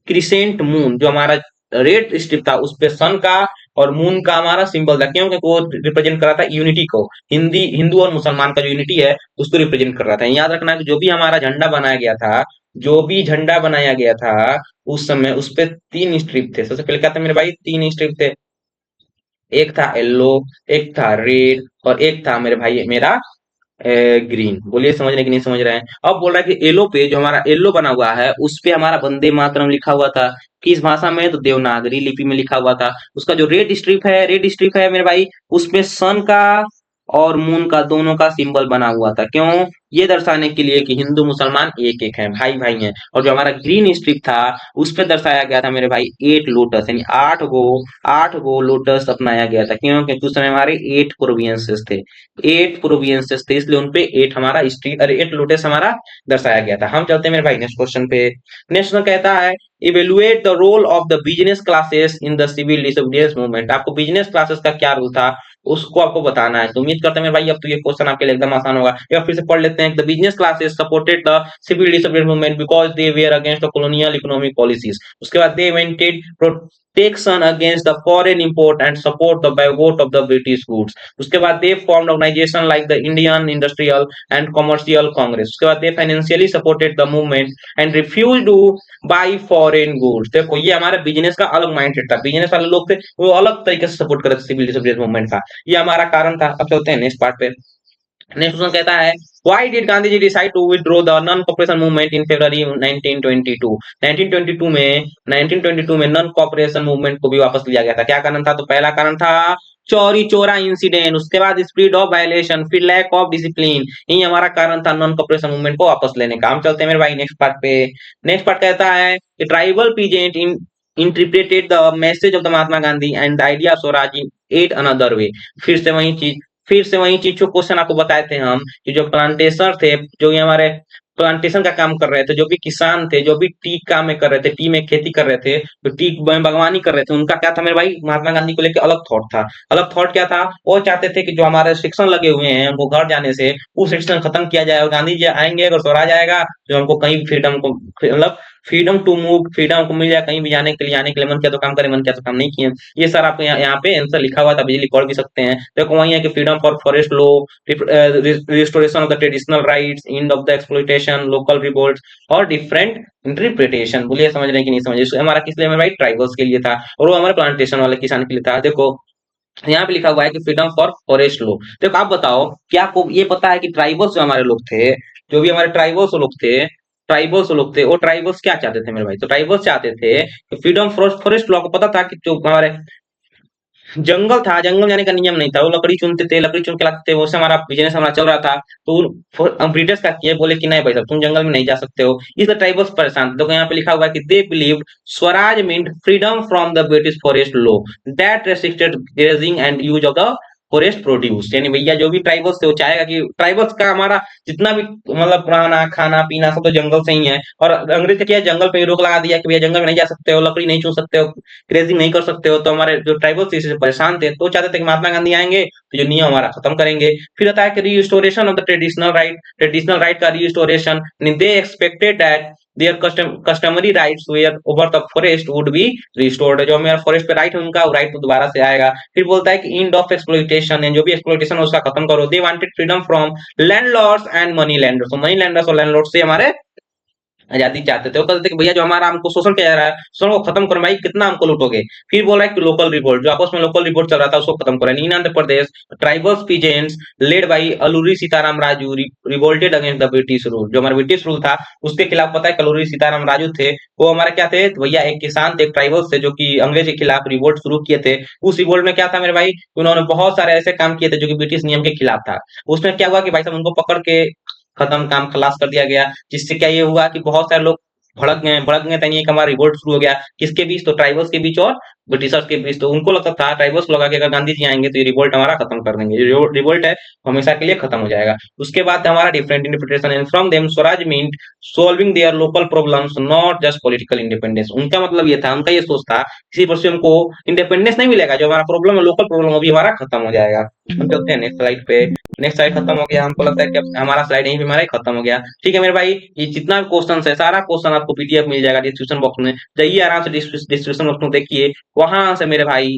crescent moon. जो हमारा रेड स्ट्रिप था उस पे सन का और मून का हमारा सिंबल था, क्योंकि वो रिप्रेजेंट कर रहा था यूनिटी को, हिंदू और मुसलमान का जो यूनिटी है उसको रिप्रेजेंट कर रहा था। याद रखना कि जो भी हमारा झंडा बनाया गया था, जो भी झंडा बनाया गया था उस समय उस पे 3 स्ट्रिप थे। सबसे पहले क्या था मेरे भाई, 3 स्ट्रिप थे। एक था येलो, एक था रेड और एक था मेरे भाई मेरा ग्रीन। बोलिए समझ रहे कि नहीं समझ रहे हैं? अब बोल रहा है कि येलो पे, जो हमारा येलो बना हुआ है उस पे हमारा वंदे मातरम लिखा हुआ था। किस भाषा में, तो देवनागरी लिपि में लिखा हुआ था। उसका जो रेड स्ट्रिप है मेरे भाई, उसमें सन का और मून का दोनों का सिंबल बना हुआ था। क्यों? ये दर्शाने के लिए कि हिंदू मुसलमान एक एक है, भाई भाई हैं। और जो हमारा ग्रीन स्ट्रिप था उस पे दर्शाया गया था मेरे भाई 8 लोटस, यानी 8 गो लोटस अपनाया गया था। क्यों? क्योंकि उस समय हमारे 8 प्रोविंसेस थे, 8 प्रोविंसेस थे, इसलिए उनपे 8 हमारा स्ट्रीट, अरे 8 लोटस हमारा दर्शाया गया था। हम चलते हैं मेरे भाई नेक्स्ट क्वेश्चन पे। नेक्स्ट क्वेश्चन कहता है evaluate the role of the business classes in the civil disobedience movement. आपको बिजनेस क्लासेस का क्या रोल था उसको आपको बताना है। तो उम्मीद करते हैं मेरे भाई अब तो ये क्वेश्चन आपके लिए एकदम आसान होगा। या फिर से पढ़ लेते हैं। The business classes supported the civil disobedience movement because they were against the colonial economic policies। उसके बाद दे invented protection against the foreign import and support the boycott of the British goods। उसके बाद दे formed organization like the Indian Industrial and Commercial Congress। उसके बाद दे financially supported the movement and refused to buy foreign goods। देखो ये हमारे business का अलग mindset था। बिजनेस वाले लोग थे वो अलग तरीके से सपोर्ट कर रहे थे सिविल डिसोबीडिएंस मूवमेंट का। ये हमारा कारण था। अब चलते हैं नेक्स्ट पार्ट पे। नेक्स्ट क्वेश्चन कहता है why did Gandhi ji decide to withdraw the non cooperation movement in February 1922। 1922 में नॉन कॉपरेशन मूवमेंट को भी वापस लिया गया था। क्या कारण था? तो पहला कारण था चौरी चौरा इंसिडेंट। उसके बाद स्पीड ऑफ वायलेशन, फिर लैक ऑफ डिसिप्लिन। यही हमारा कारण था नॉन कॉपरेशन मूवमेंट को वापस लेने का। हम चलते हैं मेरे भाई नेक्स्ट पार्ट पे। नेक्स्ट पार्ट कहता है कि tribal peasant in interpreted the message of the Mahatma Gandhi and the idea of Swaraj in yet another way। फिर से वही चीज जो क्वेश्चन आपको बताए थे हम कि जो प्लांटेशन थे, जो ये हमारे प्लांटेशन का काम कर रहे थे, जो भी किसान थे, जो भी टी काम में कर रहे थे, टी में खेती कर रहे थे, जो टी में बागवानी कर रहे थे, उनका क्या था मेरे भाई? महात्मा गांधी को लेकर अलग थॉट था। अलग थॉट क्या था? वो चाहते थे कि जो हमारे रिस्ट्रिक्शन लगे हुए हैं उनको घर जाने से उस रिस्ट्रिक्शन खत्म किया जाए। और गांधी जी आएंगे अगर स्वराज आएगा जो हमको कहीं फ्रीडम को मतलब फ्रीडम टू मूव, फ्रीडम को मिल जाए कहीं भी जाने के लिए, आने के लिए। मन किया तो काम करे, मन किया तो काम नहीं किए। ये सर आपको यहाँ पे आंसर लिखा हुआ था, बिजली पढ़ भी सकते हैं। देखो वही है कि freedom for forest law, restoration of the traditional rights, end of the exploitation, local revolts और different इंटरप्रिटेशन। बोलिए समझ रहे हैं कि नहीं समझ रहे? हमारा किस लिए? हमारे भाई ट्राइबल्स के लिए था और वो हमारे प्लांटेशन वाले किसान के लिए था। देखो यहाँ पे लिखा हुआ है कि फ्रीडम फॉर फॉरेस्ट लॉ। देखो आप बताओ क्या आपको ये पता है कि ट्राइबल्स जो हमारे लोग थे, जो भी हमारे ट्राइबल्स लोग थे वो ट्राइबल्स क्या चाहते थे मेरे भाई? तो ट्राइबल्स चाहते थे कि फ्रीडम फॉरेस्ट लॉ को पता था कि जो हमारे जंगल था, जंगल जाने का नियम नहीं था। वो लकड़ी चुनते थे, लकड़ी चुन के लाते थे, वो से हमारा बिजनेस हमारा चल रहा था। तो ब्रिटिश का किए बोले कि नहीं भाई साहब तुम जंगल में नहीं जा सकते हो। इसलिए ट्राइबल्स परेशान थे। देखो यहाँ पे लिखा हुआ है कि दे believe Swaraj meant freedom from the British forest law that restricted grazing and use of the forest produce. यानी भैया जो भी ट्राइबल्स थे वो चाहेगा कि ट्राइबल्स का हमारा जितना भी मतलब पुराना खाना पीना सब तो जंगल से ही है। और अंग्रेज ने किया जंगल पे ही रोक लगा दिया कि भैया जंगल में नहीं जा सकते हो, लकड़ी नहीं चुन सकते हो, ग्रेजिंग नहीं कर सकते हो। तो हमारे जो ट्राइबल्स इससे परेशान थे तो चाहते थे कि महात्मा गांधी आएंगे तो जो नियम हमारा खत्म करेंगे। फिर आता है कि restoration of the traditional right का restoration. They expected that their customary rights were over the forest would be restored. जो मेरा फॉरेस्ट पे राइट है उनका वो राइट तो दोबारा से आएगा। फिर बोलता है कि एंड ऑफ एक्सप्लॉइटेशन, जो भी एक्सप्लॉइटेशन है उसका खत्म करो। They wanted freedom from landlords and money landers. तो मनी लैंडर्स और लैंडलॉर्ड्स से हमारे आजादी चाहते थे। वो कहते थे कि भैया जो हमारा हमको शोषण किया जा रहा है, शोषण को खत्म करो भाई, कितना हमको लूटोगे। फिर बोला है कि लोकल रिवोल्ट, जो आपस में लोकल रिवोल्ट चल रहा था उसको खत्म करो। In Andhra Pradesh tribals peasants led by Alluri Sitarama Raju revolted against the British rule. जो हमारा ब्रिटिश रूल था उसके खिलाफ पता है कलूरी सीताराम राजू थे, वो हमारे क्या थे? तो भैया एक किसान थे, एक ट्राइबल्स थे जो कि अंग्रेज के खिलाफ रिवोल्ट शुरू किए थे। उस रिवोल्ट में क्या था मेरे भाई? उन्होंने बहुत सारे ऐसे काम किए थे जो कि ब्रिटिश नियम के खिलाफ था। उसमें क्या हुआ कि भाई साहब उनको पकड़ के खत्म काम खलास कर दिया गया। जिससे क्या ये हुआ कि बहुत सारे लोग भड़क गए तनी एक हमारा रिवोल्ट शुरू हो गया। किसके बीच? तो ट्राइबल्स के बीच और ब्रिटिशर्स के बीच। तो उनको लगता था, ट्राइबल्स को लगा कि अगर गांधी जी आएंगे तो ये रिवोल्ट हमारा खत्म कर देंगे, ये रिवोल्ट है हमेशा के लिए खत्म हो जाएगा। उसके बाद हमारा different interpretation and from them Swaraj meant solving their local problems not just political independence. उनका मतलब ये था, उनका ये सोच था किसी पर से हमको इंडिपेंडेंस नहीं मिलेगा, जो हमारा प्रॉब्लम है लोकल प्रॉब्लम वो भी हमारा खत्म हो जाएगा। हम चलते हैं नेक्स्ट स्लाइड पे। नेक्स्ट स्लाइड खत्म हो गया, हमको लगता है कि अब हमारा स्लाइड यहीं पे हमारा ही खत्म हो गया। ठीक है मेरे भाई, ये जितना भी क्वेश्चन है सारा क्वेश्चन आपको पीडीएफ मिल जाएगा डिस्क्रिप्शन बॉक्स में। जाइए आराम से डिस्क्रिप्शन बॉक्स में देखिए, वहां से मेरे भाई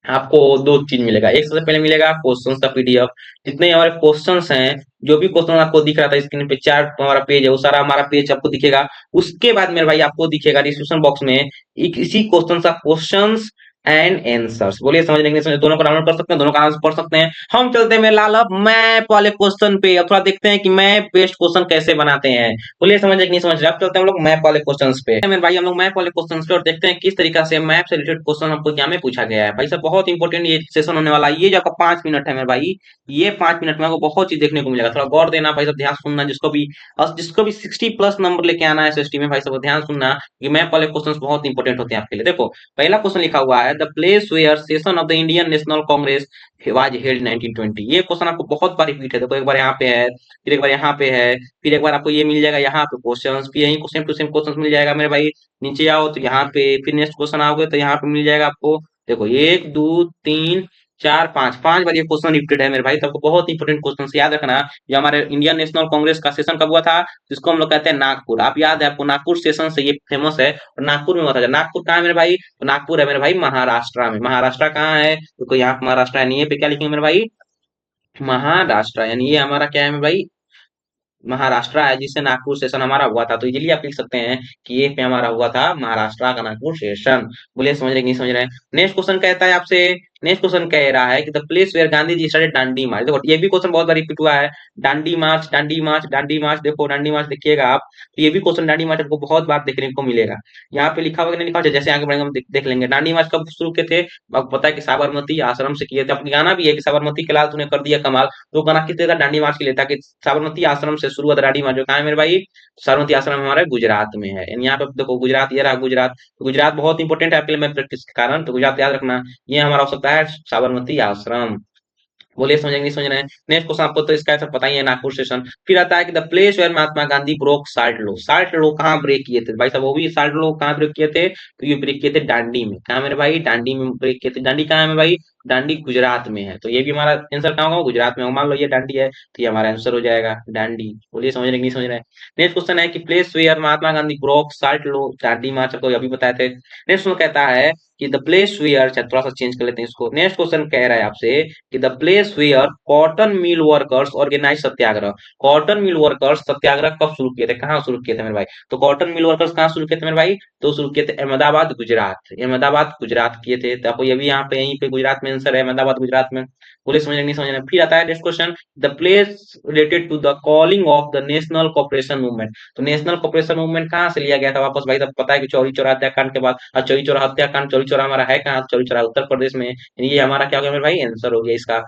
आपको दो चीज मिलेगा। एक सबसे पहले मिलेगा क्वेश्चंस का पीडीएफ। जितने हमारे क्वेश्चंस हैं, जो भी क्वेश्चन आपको दिख रहा था स्क्रीन पे, चार हमारा पेज है, वो सारा हमारा पेज आपको दिखेगा। उसके बाद मेरे भाई आपको दिखेगा डिस्क्रिप्शन बॉक्स में इसी क्वेश्चन का क्वेश्चंस एंड आंसर्स। बोलिए समझ नहीं समझ, दोनों को डाउनलोड कर सकते हैं, दोनों का आंसर पढ़ सकते हैं। हम चलते हैं मेरे लाल अब मैप वाले क्वेश्चन पे। अब थोड़ा देखते हैं कि मैप बेस्ड क्वेश्चन कैसे बनाते हैं। बोलिए समझ कि नहीं समझ रहे? अब चलते हैं हम लोग मैप वाले क्वेश्चन पे। मेरे भाई हम लोग मैप वाले क्वेश्चन पे और देखते हैं किस तरीका से मैप से रिलेटेड क्वेश्चन हमको क्या में पूछा गया है। भाई साहब बहुत इंपॉर्टेंट ये सेशन होने वाला है। ये जो आपका 5 मिनट है मेरे भाई, ये 5 मिनट में आपको बहुत चीज देखने को मिलेगा। थोड़ा गौर देना भाई साहब, ध्यान सुनना। जिसको भी 60+ नंबर लेके आना है एसएसटी में भाई साहब, ध्यान सुनना कि मैप वाले क्वेश्चन बहुत इंपॉर्टेंट होते हैं आपके लिए। देखो पहला क्वेश्चन लिखा हुआ है the place where session of the Indian National Congress was held 1920। ये क्वेश्चन आपको बहुत बार रिपीट है। देखो एक बार यहाँ पे है, फिर एक बार यहाँ पे है, फिर एक बार आपको ये मिल जाएगा यहाँ पे क्वेश्चंस, फिर यही सेम टू सेम क्वेश्चंस मिल जाएगा मेरे भाई। नीचे आओ तो यहाँ पे, फिर नेक्स्ट क्वेश्चन आओगे तो यहाँ पे मिल जाएगा आपको। देखो 1 2 3 4 5 5 बार ये क्वेश्चन रिपीटेड है मेरे भाई, तो आपको बहुत इंपॉर्टेंट क्वेश्चन से याद रखना। ये हमारे इंडियन नेशनल कांग्रेस का सेशन कब हुआ था, जिसको हम लोग कहते हैं नागपुर। आप याद है आपको, नागपुर सेशन से ये फेमस है और नागपुर में हुआ था। नागपुर कहाँ है मेरे भाई, तो नागपुर है मेरे भाई महाराष्ट्र में। महाराष्ट्र कहाँ है, तो कोई यहाँ महाराष्ट्र है नहीं है, पे क्या लिखेंगे मेरे भाई, महाराष्ट्र, यानी ये हमारा क्या है मेरे भाई, महाराष्ट्र है, जिससे नागपुर सेशन हमारा हुआ था। तो इजीली आप लिख सकते हैं कि ये पे हमारा हुआ था महाराष्ट्र का नागपुर सेशन। बोलिए समझ रहे कि नहीं समझ रहे हैं। नेक्स्ट क्वेश्चन कहता है आपसे, नेक्स्ट क्वेश्चन कह रहा है कि the place where Gandhi ji started Dandi march. देखो ये भी क्वेश्चन बहुत बार रिपीट हुआ है, दांडी मार्च दांडी मार्च दांडी मार्च। देखो दांडी मार्च देखिएगा आप, तो ये भी क्वेश्चन दांडी मार्च आपको बहुत बार देखने को मिलेगा। यहाँ पे लिखा हुआ कि नहीं लिखा हुआ, जैसे आगे बढ़ेंगे हम देख लेंगे। दांडी मार्च कब शुरू किए थे, आपको पता है कि साबरमती आश्रम से किए थे। आपको गाना भी है कि साबरमती के लाल तूने कर दिया कमाल। तो गाना किस लिए था, दांडी मार्च के लिए था, कि साबरमती आश्रम से शुरू हुआ था दांडी मार्च। जो कहाँ है मेरे भाई, साबरमती आश्रम हमारे गुजरात में है। यानी यहाँ पे देखो गुजरात, ये रहा गुजरात। तो गुजरात बहुत इंपॉर्टेंट है आपके लिए मैं प्रैक्टिस के कारण, तो गुजरात याद रखना। ये हमारा हो सकता है साबरमती आश्रम। बोलिए समझ नहीं समझ रहे हैं। नेक्स्ट क्वेश्चन आपको तो इसका आंसर पता ही है, नागपुर सेशन। फिर आता है कि the place where Mahatma Gandhi broke salt law. Salt law कहाँ ब्रेक किए थे भाई साहब, वो भी साल्ट लो कहाँ ब्रेक किए थे, तो ये ब्रेक किए थे दांडी में। कहाँ मेरे भाई, दांडी में ब्रेक किए थे। दांडी कहाँ है मेरे भाई, दांडी गुजरात में है। तो ये भी हमारा आंसर कहाँ होगा, गुजरात में होगा। मान लो ये दांडी है, तो ये हमारा आंसर हो जाएगा दांडी। बोलिए समझ रहे कि नहीं समझ रहे हैं। नेक्स्ट क्वेश्चन है कि place where Mahatma Gandhi broke salt law Dandi march, आपको अभी बताए थे। नेक्स्ट क्वेश्चन कहता है कि द प्लेस वेयर, थोड़ा सा चेंज कर लेते हैं इसको। नेक्स्ट क्वेश्चन कह रहा है आपसे कि the place where cotton mill workers organize Satyagraha. Cotton mill workers Satyagraha कब शुरू किए थे, कहाँ शुरू किए थे मेरे भाई, तो कॉटन मिल वर्कर्स कहाँ शुरू किए थे मेरे भाई, तो शुरू किए थे अहमदाबाद गुजरात। अहमदाबाद गुजरात किए थे। तो आपको ये भी यहाँ पे यहीं पे गुजरात में आंसर है, अहमदाबाद गुजरात में। बोले समझ नहीं समझ रहे। फिर आता है next question, the place related to the calling of the national cooperation movement. तो नेशनल कॉपरेशन मूवमेंट कहाँ से लिया गया था वापस भाई, तब पता है कि चौरी चौरा हत्याकांड के बाद। और चौरी चौरा हत्याकांड, चौरी चौरा हमारा है कहाँ, चौरी चौरा उत्तर प्रदेश में। ये हमारा क्या हो गया मेरे भाई, आंसर हो गया इसका।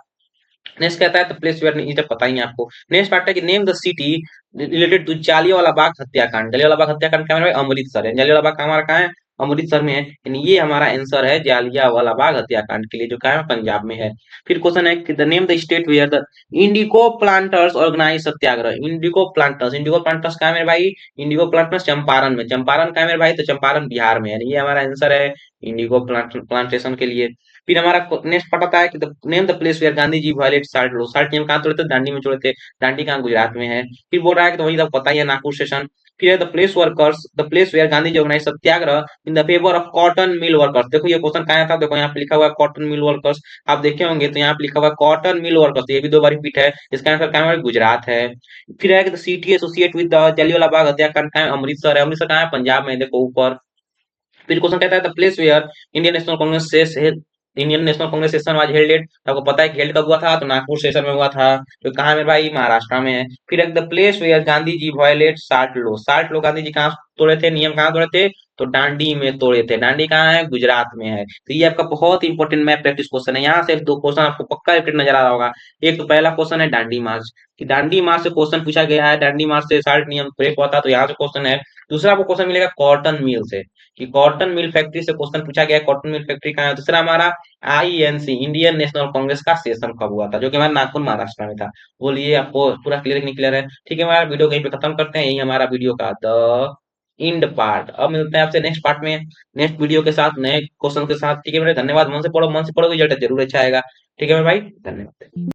नेक्स्ट कहता है द प्लेस वेयर, ये तो पता ही है आपको। नेक्स्ट पार्ट है कि name the city related to Jallianwala Bagh हत्याकांड। जालियांवाला बाग हत्याकांड क्या है मेरे भाई, अमृतसर है। जालियांवाला बाग हमारा कहाँ है, अमृतसर में है। यानी ये हमारा आंसर है जालियांवाला बाग हत्याकांड के लिए, जो कहाँ है, पंजाब में है। फिर क्वेश्चन है कि the name the state where the indigo planters organise satyagraha. Indigo planters, indigo planters कहाँ है मेरे भाई, इंडिको प्लांटर्स चंपारण में। चंपारण कहाँ है मेरे भाई, तो चंपारण बिहार में है। यानी ये हमारा आंसर है इंडिको प्लांटेशन के लिए। फिर हमारा नेक्स्ट पार्ट आता है कि name the place where Gandhi ji violate salt law. Salt नियम कहाँ तोड़े थे, दांडी में तोड़े थे। दांडी कहाँ, गुजरात में है। फिर बोल रहा है कि तो वही तो पता ही है, नागपुर सेशन। फिर है the place workers, the place where Gandhi ji organise satyagraha in the favour of cotton mill workers. देखो ये क्वेश्चन कहाँ था, देखो यहाँ पे लिखा हुआ है कॉटन मिल वर्कर्स। आप देखे होंगे तो यहाँ पे लिखा हुआ है कॉटन मिल वर्कर्स, ये भी 2 बार रिपीट है। इसका आंसर कहाँ है, गुजरात है। फिर है कि the city associate with the Jallianwala Bagh हत्याकांड कहाँ है, अमृतसर है। अमृतसर कहाँ है, पंजाब में, देखो ऊपर। फिर क्वेश्चन कहता है the place where Indian National Congress से Indian National Congress session was helded. आपको पता है कि हेल्ड कब हुआ था, तो नागपुर सेशन में हुआ था। तो कहाँ है मेरे भाई, महाराष्ट्र में है। फिर एक the place where Gandhi ji violate salt law. Salt law Gandhi ji कहाँ तोड़े थे, नियम कहाँ तोड़े थे, तो दांडी में तोड़े थे। दांडी कहाँ है, गुजरात में है। तो ये आपका बहुत इंपॉर्टेंट मैथ प्रैक्टिस क्वेश्चन है। यहाँ से 2 क्वेश्चन आपको पक्का रिपीट नजर आ रहा होगा। एक तो पहला क्वेश्चन है दांडी मार्च, कि दांडी मार्च से क्वेश्चन पूछा गया है, दांडी मार्च से साल्ट नियम ब्रेक हुआ था, तो यहाँ से क्वेश्चन है। दूसरा आपको क्वेश्चन मिलेगा कॉटन मिल से, कि कॉटन मिल फैक्ट्री से क्वेश्चन पूछा गया है, कॉटन मिल फैक्ट्री कहाँ है। दूसरा हमारा आईएनसी इंडियन नेशनल कांग्रेस का सेशन कब हुआ था, जो कि हमारा नागपुर महाराष्ट्र में था। बोलिए आपको पूरा क्लियर नहीं क्लियर है। ठीक है, हमारा वीडियो कहीं पे खत्म करते हैं, यही हमारा वीडियो का द इंड पार्ट। अब मिलते हैं आपसे नेक्स्ट पार्ट में, नेक्स्ट वीडियो के साथ, नए क्वेश्चन के साथ। ठीक है मेरे, धन्यवाद। मन से पढ़ो, मन से पढ़ोगे रिजल्ट जरूर अच्छा आएगा। ठीक है मेरे भाई, धन्यवाद।